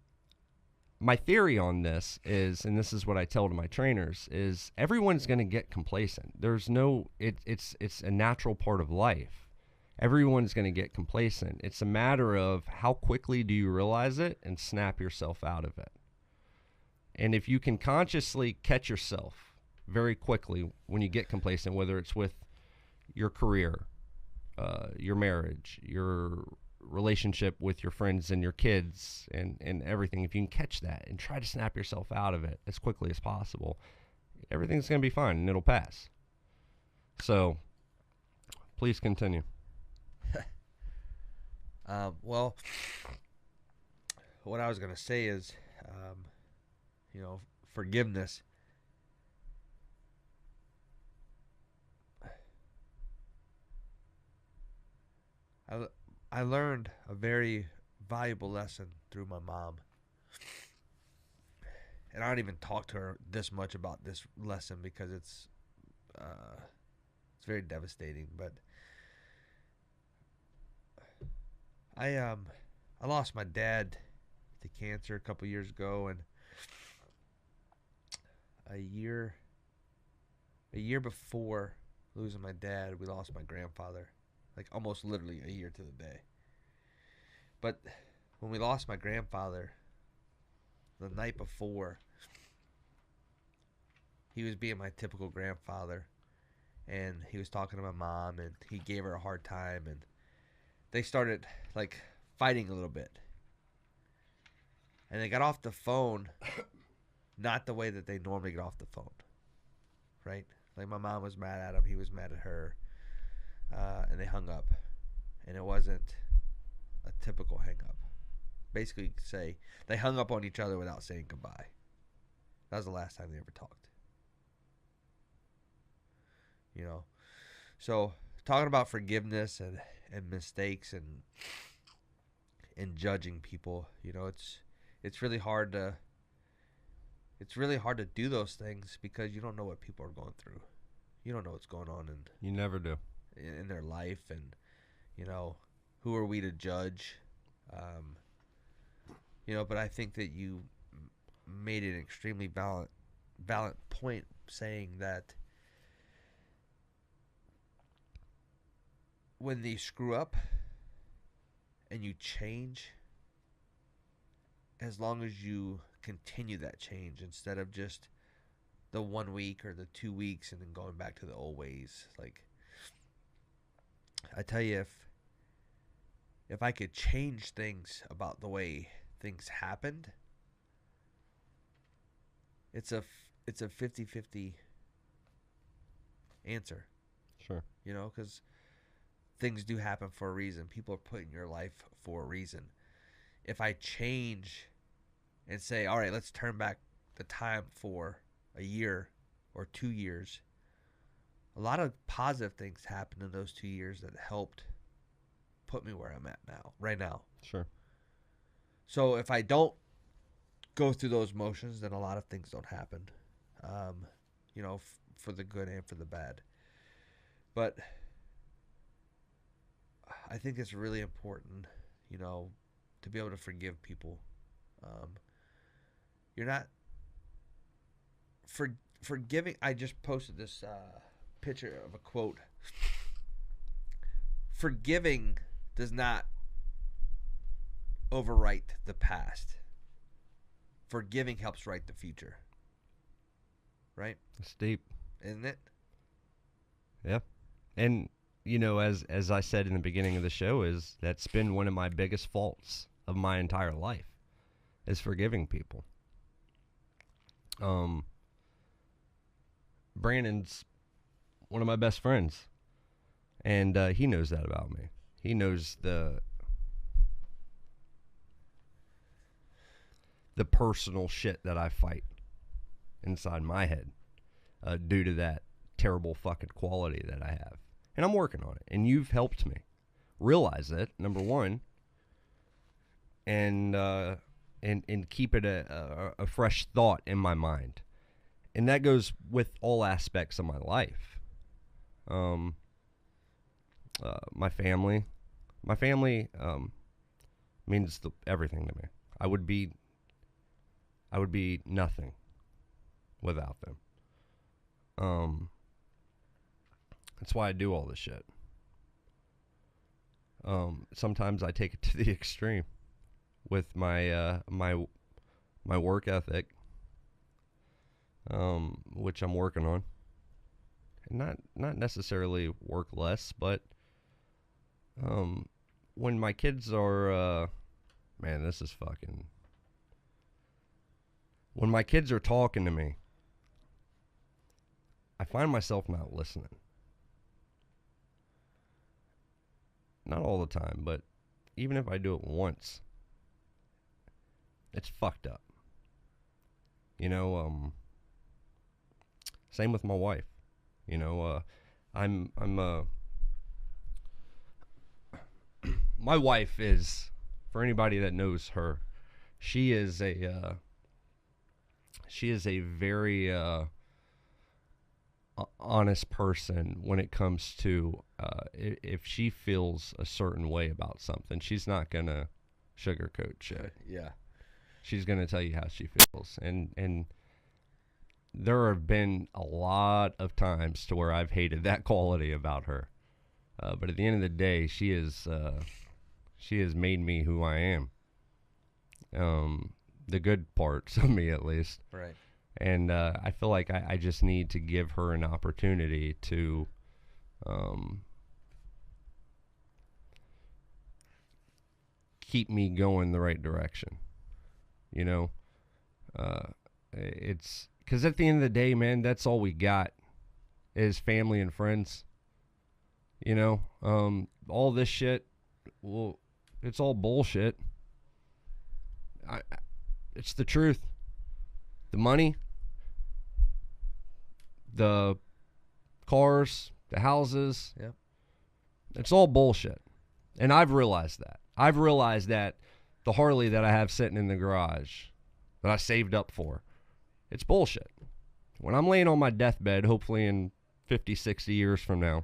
my theory on this is, and this is what I tell to my trainers, is everyone's going to get complacent. It's a natural part of life. Everyone's going to get complacent. It's a matter of how quickly do you realize it and snap yourself out of it. And if you can consciously catch yourself very quickly when you get complacent, whether it's with your career, your marriage, your relationship with your friends and your kids and everything, if you can catch that and try to snap yourself out of it as quickly as possible, everything's going to be fine and it'll pass. So please continue. Well, what I was going to say is, forgiveness. I learned a very valuable lesson through my mom. And I don't even talk to her this much about this lesson because it's very devastating. But I lost my dad to cancer a couple years ago, and a year before losing my dad, we lost my grandfather. Like almost literally a year to the day. But when we lost my grandfather, the night before, he was being my typical grandfather, and he was talking to my mom, and he gave her a hard time, and they started like fighting a little bit. And they got off the phone not the way that they normally get off the phone. Right? Like my mom was mad at him, he was mad at her. And they hung up, and it wasn't a typical hang up. Basically, you could say they hung up on each other without saying goodbye. That was the last time they ever talked. So talking about forgiveness and mistakes and judging people, it's really hard to do those things because you don't know what people are going through. You don't know what's going on, and you never do. in their life, and who are we to judge? But I think that you made an extremely valid point, saying that when they screw up and you change, as long as you continue that change instead of just the 1 week or the 2 weeks and then going back to the old ways. Like, I tell you, if I could change things about the way things happened, it's a 50-50 answer. Sure. Because things do happen for a reason. People are put in your life for a reason. If I change and say, all right, let's turn back the time for a year or 2 years, a lot of positive things happened in those 2 years that helped put me where I'm at now, right now. Sure. So if I don't go through those motions, then a lot of things don't happen, for the good and for the bad. But I think it's really important, to be able to forgive people. You're not forgiving. I just posted this picture of a quote. Forgiving does not overwrite the past. Forgiving helps write the future. Right? It's deep. Isn't it? Yeah. And, as I said in the beginning of the show, is that's been one of my biggest faults of my entire life, is forgiving people. Brandon's one of my best friends, and he knows that about me. He knows the personal shit that I fight inside my head due to that terrible fucking quality that I have. And I'm working on it. And you've helped me realize it, number one, and keep it a fresh thought in my mind. And that goes with all aspects of my life. My family means everything to me. I would be nothing without them. That's why I do all this shit. Sometimes I take it to the extreme with my my work ethic, which I'm working on. Not necessarily work less, but when my kids are man, this is fucking. When my kids are talking to me, I find myself not listening. Not all the time, but even if I do it once, it's fucked up. Same with my wife. My wife is, for anybody that knows her, she is a very honest person when it comes to if she feels a certain way about something. She's not gonna sugarcoat shit. Yeah. She's gonna tell you how she feels, and there have been a lot of times to where I've hated that quality about her. But at the end of the day, she has made me who I am. The good parts of me, at least. Right. And I feel like I just need to give her an opportunity to keep me going the right direction. It's because at the end of the day, man, that's all we got is family and friends. All this shit, well, it's all bullshit. It's the truth. The money, the cars, the houses, Yep. It's all bullshit. And I've realized that. I've realized that the Harley that I have sitting in the garage that I saved up for, it's bullshit. When I'm laying on my deathbed, hopefully in 50, 60 years from now,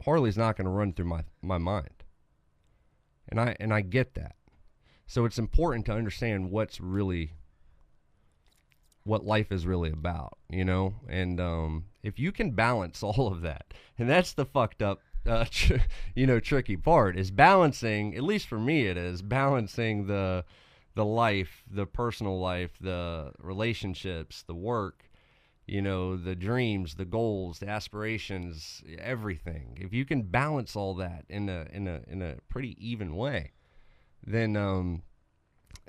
Harley's not going to run through my mind. And I get that. So it's important to understand what life is really about, you know? And if you can balance all of that, and that's the fucked up, tricky part, is balancing, at least for me it is, balancing the life, the personal life, the relationships, the work, the dreams, the goals, the aspirations, everything. If you can balance all that in a pretty even way, then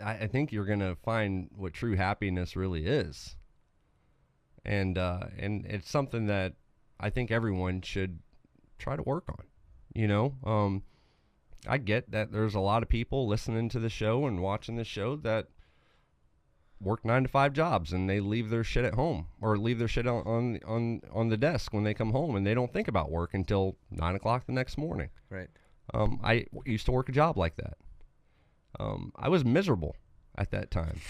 I think you're gonna find what true happiness really is. And it's something that I think everyone should try to work on. I get that there's a lot of people listening to the show and watching the show that work 9-to-5 jobs, and they leave their shit at home, or leave their shit on the desk when they come home, and they don't think about work until 9 o'clock the next morning. Right. I used to work a job like that. I was miserable at that time.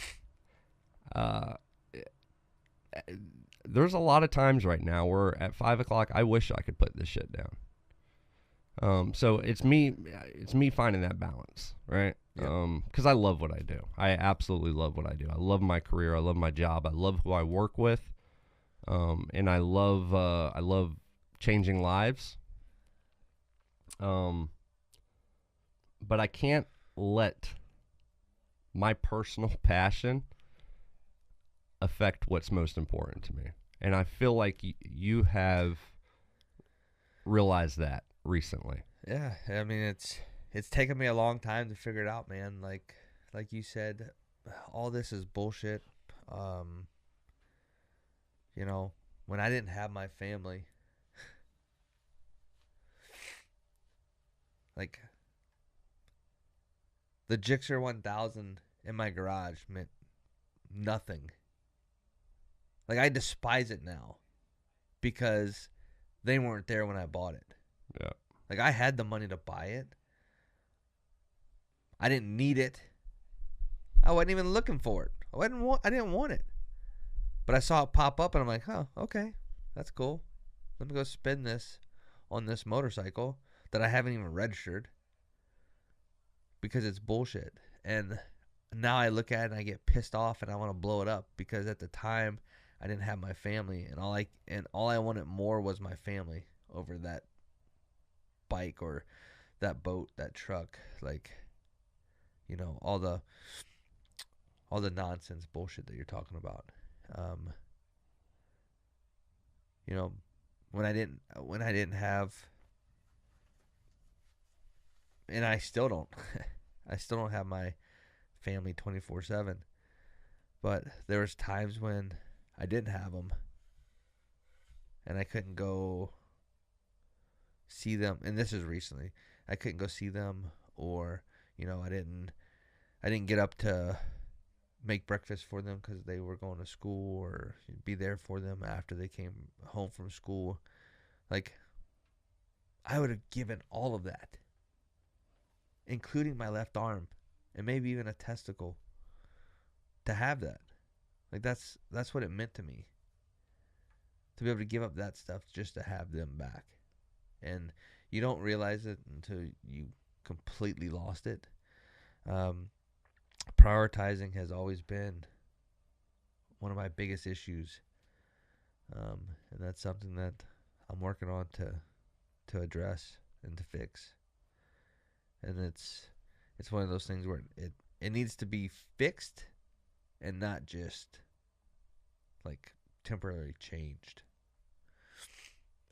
There's a lot of times right now where at 5 o'clock I wish I could put this shit down. So it's me finding that balance, right? Yeah. 'Cause I love what I do. I absolutely love what I do. I love my career. I love my job. I love who I work with. And I love changing lives. But I can't let my personal passion affect what's most important to me. And I feel like you have realized that recently. Yeah, I mean it's taken me a long time to figure it out, man. Like you said, all this is bullshit. When I didn't have my family, like the Gixxer 1000 in my garage meant nothing. Like, I despise it now because they weren't there when I bought it. Yeah. Like, I had the money to buy it. I didn't need it. I wasn't even looking for it. I didn't want it. But I saw it pop up and I'm like, oh, okay, that's cool. Let me go spend this on this motorcycle that I haven't even registered because it's bullshit. And now I look at it and I get pissed off and I want to blow it up because at the time I didn't have my family, and all I wanted more was my family over that bike or that boat, that truck, like, all the nonsense bullshit that you're talking about. When I didn't have, and I still don't have my family 24/7, but there was times when I didn't have them and I couldn't go see them, and this is recently. I couldn't go see them, or I didn't get up to make breakfast for them because they were going to school, or be there for them after they came home from school. Like, I would have given all of that, including my left arm and maybe even a testicle, to have that. Like, that's what it meant to me, to be able to give up that stuff just to have them back. And you don't realize it until you completely lost it. Prioritizing has always been one of my biggest issues, and that's something that I'm working on to address and to fix. And it's one of those things where it needs to be fixed and not just like temporarily changed.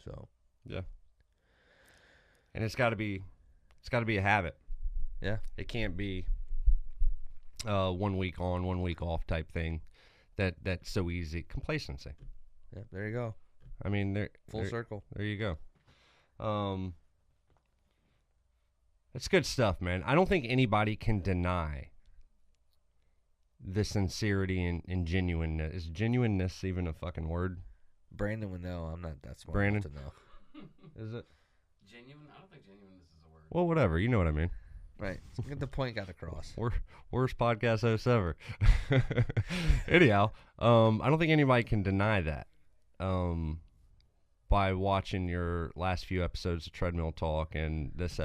So yeah, and it's got to be a habit. Yeah, it can't be 1 week on, 1 week off type thing. That's so easy. Complacency. Yeah, there you go. I mean, full circle. There you go. It's good stuff, man. I don't think anybody can deny the sincerity and genuineness. Is genuineness even a fucking word? Brandon would know. I'm not that smart Brandon? enough to know. Is it? Genuine? I don't think genuineness is a word. Well, whatever. You know what I mean. Right. Get the point got across. Worst podcast host ever. Anyhow, I don't think anybody can deny that. by watching your last few episodes of Treadmill Talk and this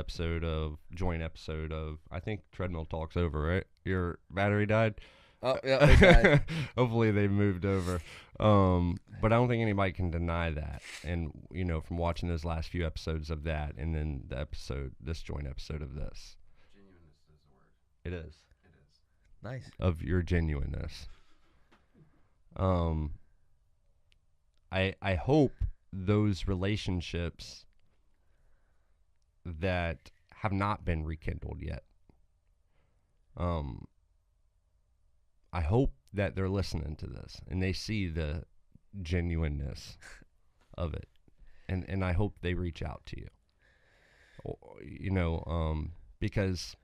joint episode of, I think Treadmill Talk's over, right? Your battery died? Oh, yeah, it died. Hopefully they moved over. But I don't think anybody can deny that. And, from watching those last few episodes of that and then this joint episode of this. Genuineness is the word. It is. It is. Nice. Of your genuineness. I hope those relationships that have not been rekindled yet, I hope that they're listening to this and they see the genuineness of it, and I hope they reach out to you, because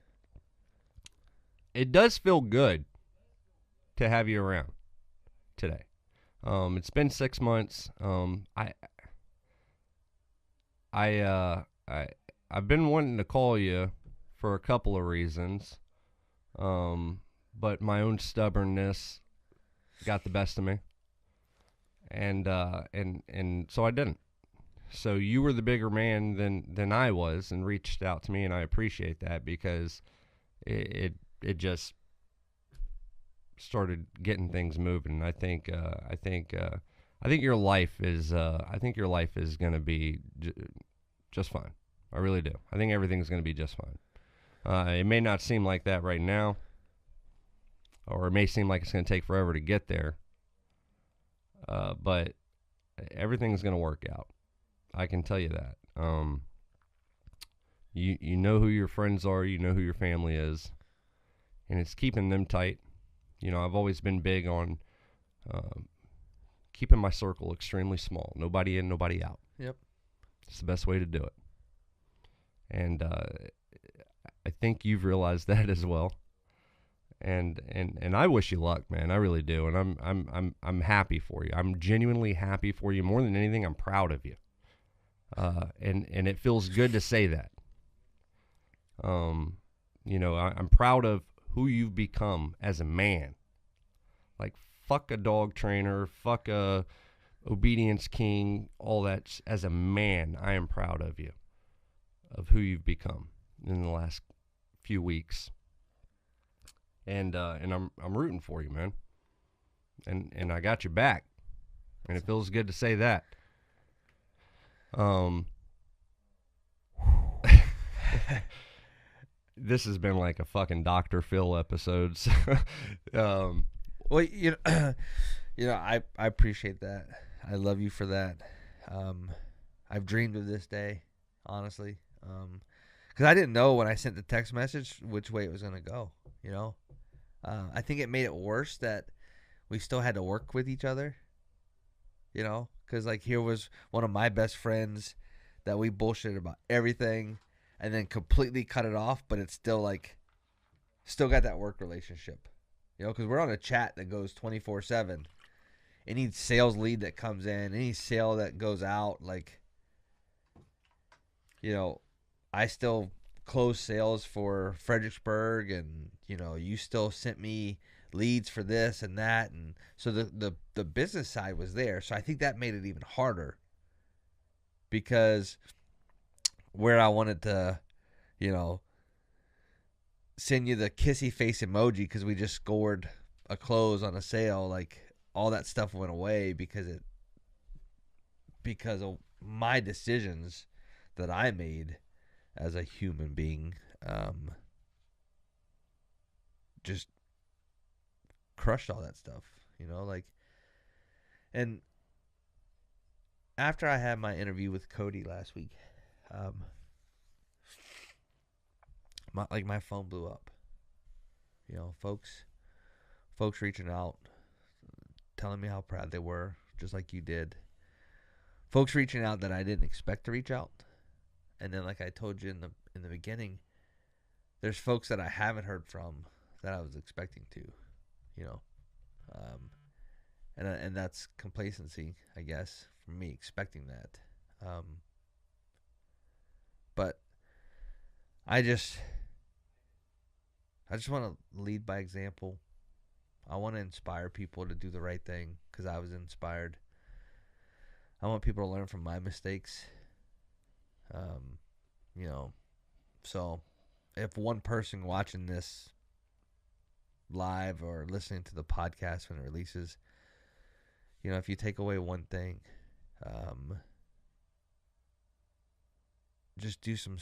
it does feel good to have you around today. It's been 6 months. I've been wanting to call you for a couple of reasons, but my own stubbornness got the best of me, and so I didn't. So you were the bigger man than I was, and reached out to me, and I appreciate that, because it just started getting things moving. I think your life is going to be just fine. I really do. I think everything's going to be just fine. It may not seem like that right now, or it may seem like it's going to take forever to get there. But everything's going to work out. I can tell you that. You know who your friends are. You know who your family is, and it's keeping them tight. I've always been big on keeping my circle extremely small. Nobody in, nobody out. Yep. It's the best way to do it. And I think you've realized that as well. And I wish you luck, man. I really do. And I'm happy for you. I'm genuinely happy for you. More than anything, I'm proud of you. And it feels good to say that. I'm proud of who you've become as a man. Like, fuck a dog trainer, fuck a obedience king, all that. As a man, I am proud of you, of who you've become in the last few weeks. And I'm rooting for you, man. And I got your back. And it feels good to say that. This has been like a fucking Dr. Phil episodes. Well, I appreciate that. I love you for that. I've dreamed of this day, honestly, because I didn't know when I sent the text message which way it was going to go. I think it made it worse that we still had to work with each other. Because like here was one of my best friends that we bullshitted about everything, and then completely cut it off, but it's still got that work relationship. Because we're on a chat that goes 24/7. Any sales lead that comes in, any sale that goes out, I still close sales for Fredericksburg, and, you still sent me leads for this and that. And so the business side was there. So I think that made it even harder, because where I wanted to, send you the kissy face emoji because we just scored a close on a sale, all that stuff went away because of my decisions that I made as a human being, just crushed all that stuff, and after I had my interview with Cody last week, my phone blew up. Folks reaching out, telling me how proud they were, just like you did. Folks reaching out that I didn't expect to reach out, and then, like I told you in the beginning, there's folks that I haven't heard from that I was expecting to, and that's complacency, I guess, for me expecting that. But I just want to lead by example. I want to inspire people to do the right thing because I was inspired. I want people to learn from my mistakes. You know, so if one person watching this live or listening to the podcast when it releases, you know, if you take away one thing, just do some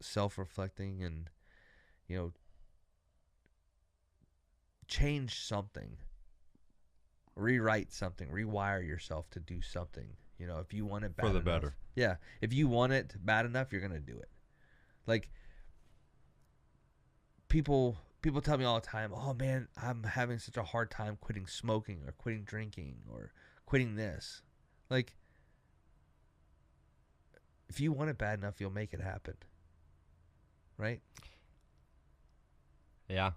self-reflecting and, you know, change something, rewrite something, rewire yourself to do something. You know, if you want it bad For the enough, better. yeah, if you want it bad enough, you're gonna do it. Like, people tell me all the time, oh man, I'm having such a hard time quitting smoking or quitting drinking or quitting this. Like, if you want it bad enough, you'll make it happen. Right? Yeah.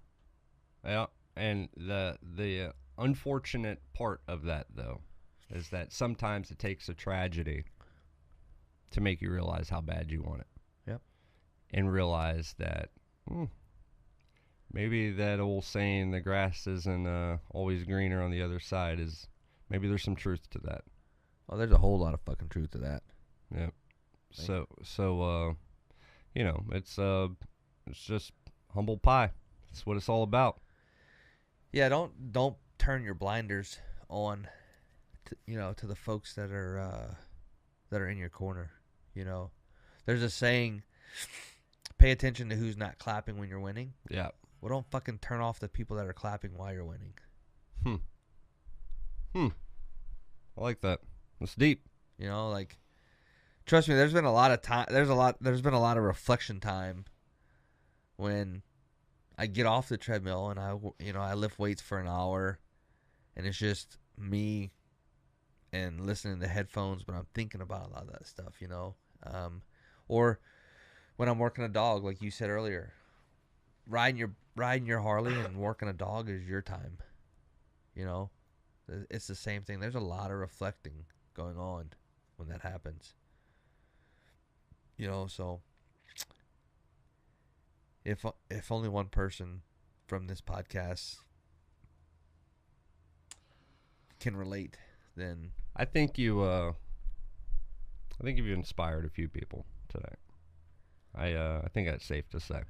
Yeah. And the unfortunate part of that, though, is that sometimes it takes a tragedy to make you realize how bad you want it. Yep. And realize that maybe that old saying, the grass isn't always greener on the other side, is maybe there's some truth to that. Oh, there's a whole lot of fucking truth to that. Yeah. So you know, it's just humble pie. That's what it's all about. Yeah, don't turn your blinders on, to the folks that are in your corner. You know, there's a saying, pay attention to who's not clapping when you're winning. Yeah. Well, don't fucking turn off the people that are clapping while you're winning. I like that. That's deep. You know, like, trust me, there's been a lot of time. There's been a lot of reflection time when I get off the treadmill and I lift weights for an hour, and it's just me and listening to headphones, but I'm thinking about a lot of that stuff, you know. Or when I'm working a dog, like you said earlier, riding your Harley and working a dog is your time. You know, it's the same thing. There's a lot of reflecting going on when that happens. You know, so if only one person from this podcast can relate, then I think you've inspired a few people today. I think that's safe to say.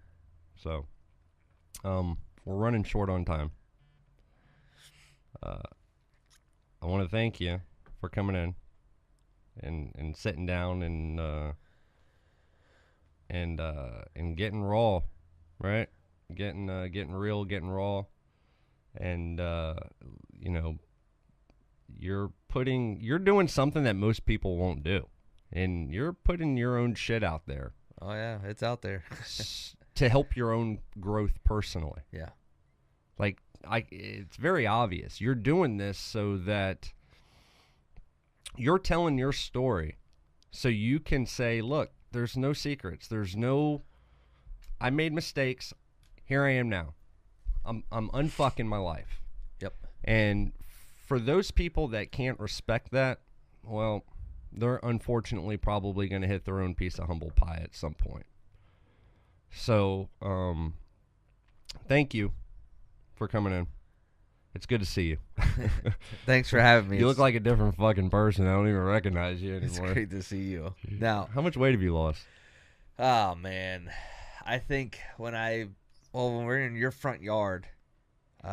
So, we're running short on time. I want to thank you for coming in and sitting down and getting raw, right? Getting real, getting raw, and you know, you're doing something that most people won't do, and you're putting your own shit out there. Oh yeah, it's out there. To help your own growth personally. Yeah. Like, it's very obvious. You're doing this so that you're telling your story so you can say, look, there's no secrets. I made mistakes. Here I am now. I'm unfucking my life. Yep. And for those people that can't respect that, well, they're unfortunately probably going to hit their own piece of humble pie at some point. So, thank you for coming in. It's good to see you. Thanks for having me. You look like a different fucking person. I don't even recognize you It's anymore. great to see you. Now, How much weight have you lost? oh man, I think when we're in your front yard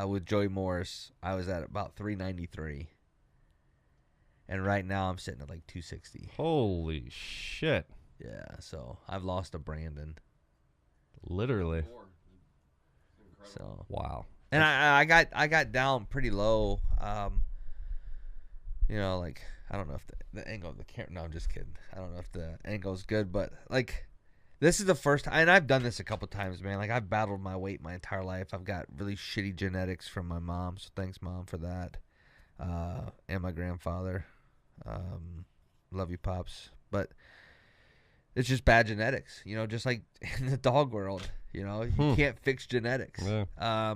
with Joey Morris, I was at about 393, and right now I'm sitting at like 260. Holy shit. Yeah, so I've lost a Brandon. Literally. So Wow. and I got down pretty low. You know, like, I don't know if the angle of the camera. No, I'm just kidding. I don't know if the angle's good, but like, this is the first time, and I've done this a couple times, man. Like, I've battled my weight my entire life. I've got really shitty genetics from my mom, so thanks, Mom, for that. And my grandfather. Love you, Pops. But it's just bad genetics, you know, just like in the dog world, you know, you can't fix genetics. Yeah.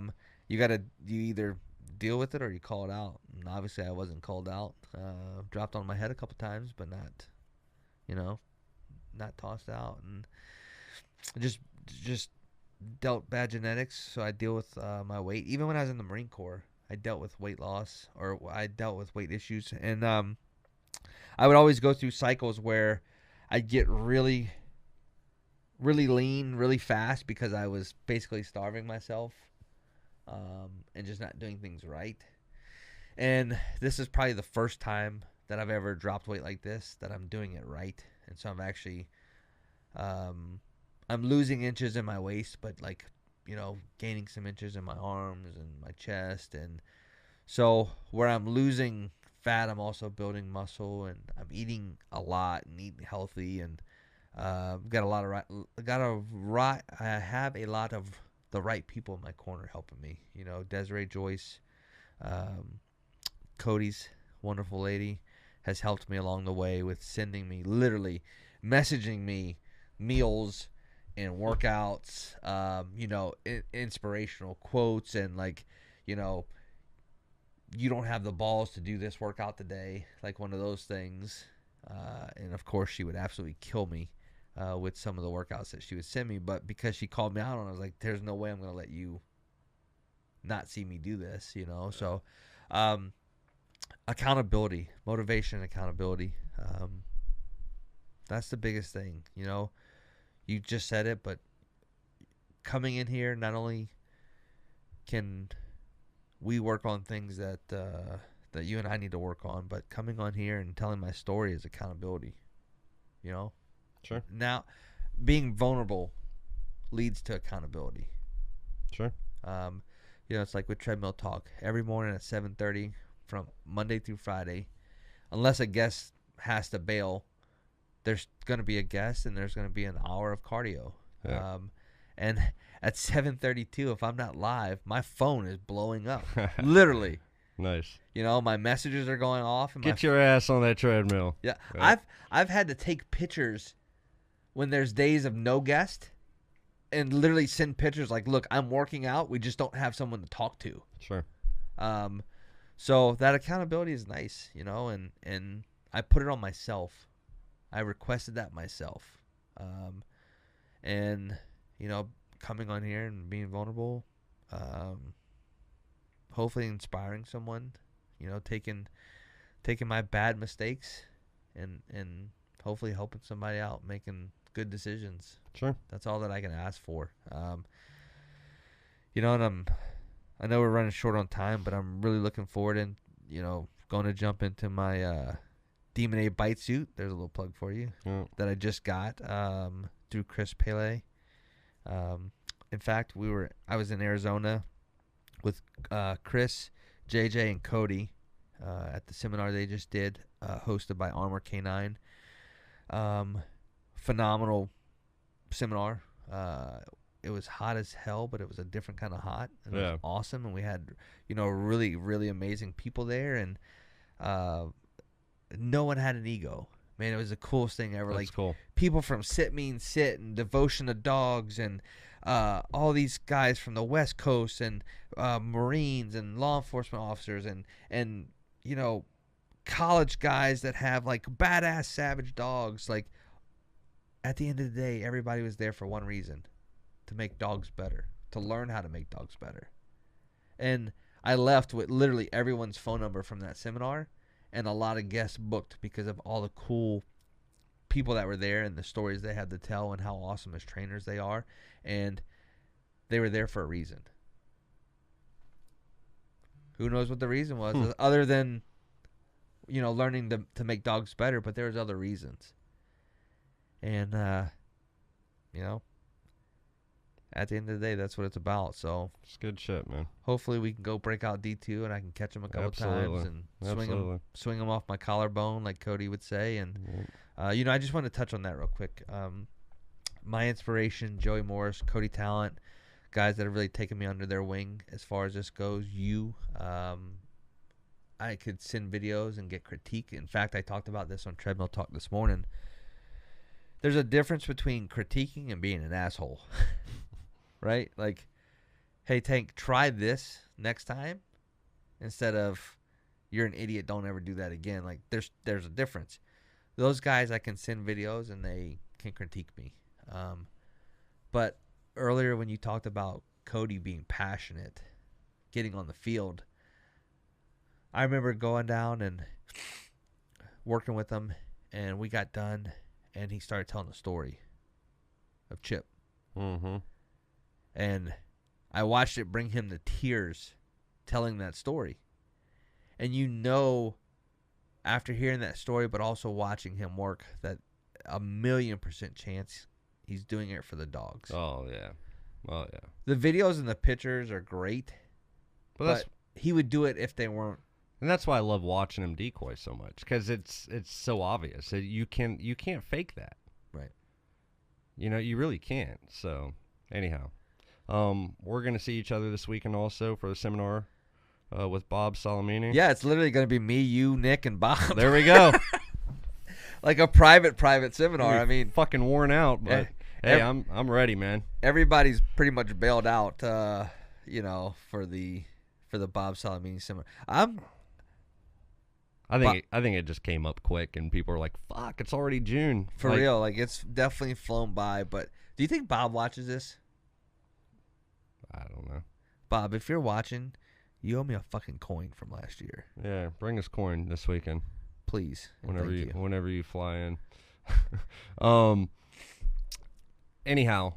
You either deal with it or you call it out. And obviously I wasn't called out. Dropped on my head a couple times, but not, you know, not tossed out. And just dealt bad genetics. So I deal with my weight. Even when I was in the Marine Corps, I dealt with weight loss, or I dealt with weight issues. And I would always go through cycles where I'd get really, really lean really fast because I was basically starving myself and just not doing things right. And this is probably the first time that I've ever dropped weight like this, that I'm doing it right. And so I'm actually, I'm losing inches in my waist, but like, you know, gaining some inches in my arms and my chest. And so where I'm losing fat, I'm also building muscle, and I'm eating a lot and eating healthy, and I have a lot of the right people in my corner helping me. You know, Desiree Joyce, Cody's wonderful lady, has helped me along the way with sending me, literally messaging me meals and workouts, you know, inspirational quotes, and like, you know, you don't have the balls to do this workout today, like one of those things. And of course she would absolutely kill me with some of the workouts that she would send me, but because she called me out on it, I was like, there's no way I'm going to let you not see me do this, you know? So accountability, motivation, accountability. That's the biggest thing, you know? You just said it, but coming in here, not only can we work on things that that you and I need to work on, but coming on here and telling my story is accountability, you know? Sure. Now, being vulnerable leads to accountability. Sure. You know, it's like with Treadmill Talk. Every morning at 7:30 from Monday through Friday, unless a guest has to bail, there's going to be a guest and there's going to be an hour of cardio. Yeah. And at 7:32, if I'm not live, my phone is blowing up. Literally. Nice. You know, my messages are going off. And Get your ass on that treadmill. Yeah. Right. I've had to take pictures when there's days of no guest and literally send pictures like, look, I'm working out. We just don't have someone to talk to. Sure. So that accountability is nice, you know, and I put it on myself. I requested that myself. And, you know, coming on here and being vulnerable, hopefully inspiring someone, you know, taking my bad mistakes and hopefully helping somebody out, making good decisions. Sure. That's all that I can ask for. You know, and I know we're running short on time, but I'm really looking forward and, you know, going to jump into my Demon A bite suit. There's a little plug for you that I just got through Chris Pele. In fact, I was in Arizona with Chris, JJ, and Cody at the seminar they just did, hosted by Armor K9. Phenomenal seminar. It was hot as hell, but it was a different kind of hot. And It was awesome, and we had, you know, really, really amazing people there, and no one had an ego. Man, it was the coolest thing ever. That's like cool. People from Sit Mean Sit and Devotion to Dogs and all these guys from the West Coast and Marines and law enforcement officers and you know, college guys that have like badass savage dogs. Like, at the end of the day, everybody was there for one reason: to make dogs better, to learn how to make dogs better. And I left with literally everyone's phone number from that seminar, and a lot of guests booked because of all the cool people that were there and the stories they had to tell and how awesome as trainers they are. And they were there for a reason. Who knows what the reason was, other than, you know, learning to make dogs better, but there was other reasons. And, you know, at the end of the day, that's what it's about. So It's good shit, man. hopefully we can go break out D2 and I can catch them a couple times and swing them off my collarbone, like Cody would say. And, you know, I just want to touch on that real quick. My inspiration, Joey Morris, Cody Talent, guys that have really taken me under their wing as far as this goes. I could send videos and get critique. In fact, I talked about this on Treadmill Talk this morning. There's a difference between critiquing and being an asshole. Right? Like, hey, Tank, try this next time, instead of, you're an idiot, don't ever do that again. Like, there's a difference. Those guys, I can send videos and they can critique me. But earlier when you talked about Cody being passionate, getting on the field, I remember going down and working with him, and we got done, and he started telling the story of Chip. Mm-hmm. And I watched it bring him to tears telling that story. And you know, after hearing that story, but also watching him work, that 1,000,000% chance he's doing it for the dogs. Oh, yeah. Oh, yeah. The videos and the pictures are great, but he would do it if they weren't. And that's why I love watching him decoy so much, because it's so obvious. You can't fake that. Right. You know, you really can't. So, anyhow, we're going to see each other this weekend also for the seminar with Bob Salamini. Yeah, it's literally going to be me, you, Nick, and Bob. There we go. Like a private seminar. I mean, fucking worn out, but hey, I'm ready, man. Everybody's pretty much bailed out, you know, for the Bob Salamini seminar. I think it just came up quick, and people are like, "Fuck, it's already June." For real, like it's definitely flown by. But do you think Bob watches this? I don't know. Bob, if you're watching, you owe me a fucking coin from last year. Yeah, bring us coin this weekend, please. Whenever you fly in. Anyhow,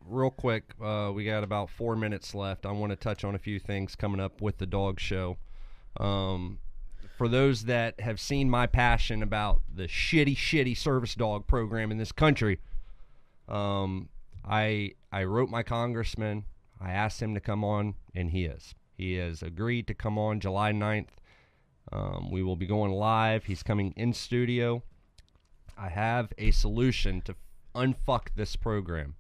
real quick, we got about 4 minutes left. I want to touch on a few things coming up with the dog show. For those that have seen my passion about the shitty service dog program in this country, I wrote my congressman. I asked him to come on, and he has agreed to come on July 9th. We will be going live. He's coming in studio. I have a solution to unfuck this program,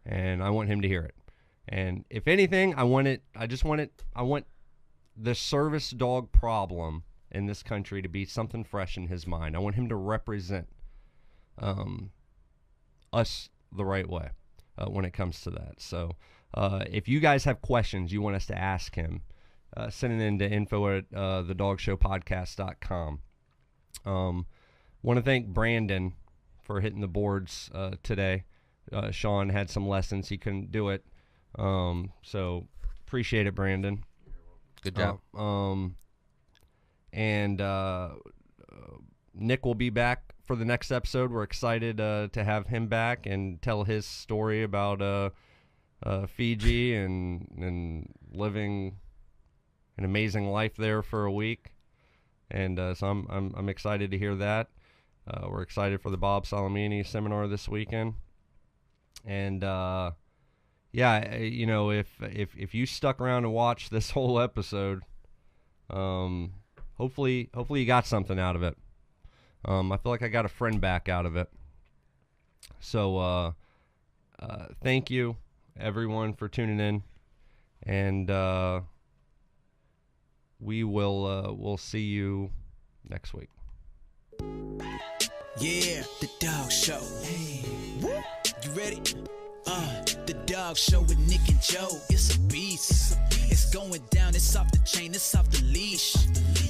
and I want him to hear it. And if anything, I want the service dog problem in this country to be something fresh in his mind. I want him to represent us the right way when it comes to that. So if you guys have questions you want us to ask him, send it in to info@thedogshowpodcast.com. Want to thank Brandon for hitting the boards today. Sean had some lessons. He couldn't do it. So appreciate it, Brandon. Good job. And Nick will be back for the next episode. We're excited to have him back and tell his story about Fiji and living an amazing life there for a week. And so I'm excited to hear that. We're excited for the Bob Salamini seminar this weekend. And yeah, you know, if you stuck around and watched this whole episode, hopefully you got something out of it. I feel like I got a friend back out of it. So thank you everyone for tuning in, and we'll see you next week. Yeah, the dog show. Hey, you ready? The dog show with Nick and Joe. It's a beast. It's going down. It's off the chain. It's off the leash.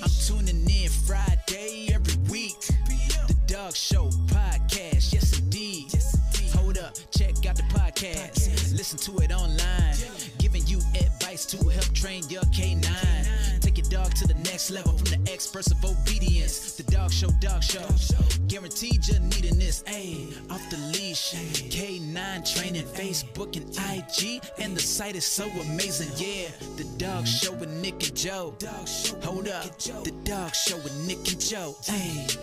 I'm tuning in Friday every week. The dog show podcast. Yes, indeed. Hold up. Check out the podcast. Listen to it online. Giving you advice to help train your K9. Take your dog to the next level from the experts of obedience. The dog show, guaranteed you're needing this. Ayy, off the leash, K9 Training, Facebook and IG, and the site is so amazing. Yeah, the dog show with Nick and Joe. Hold up, the dog show with Nick and Joe. Ayy.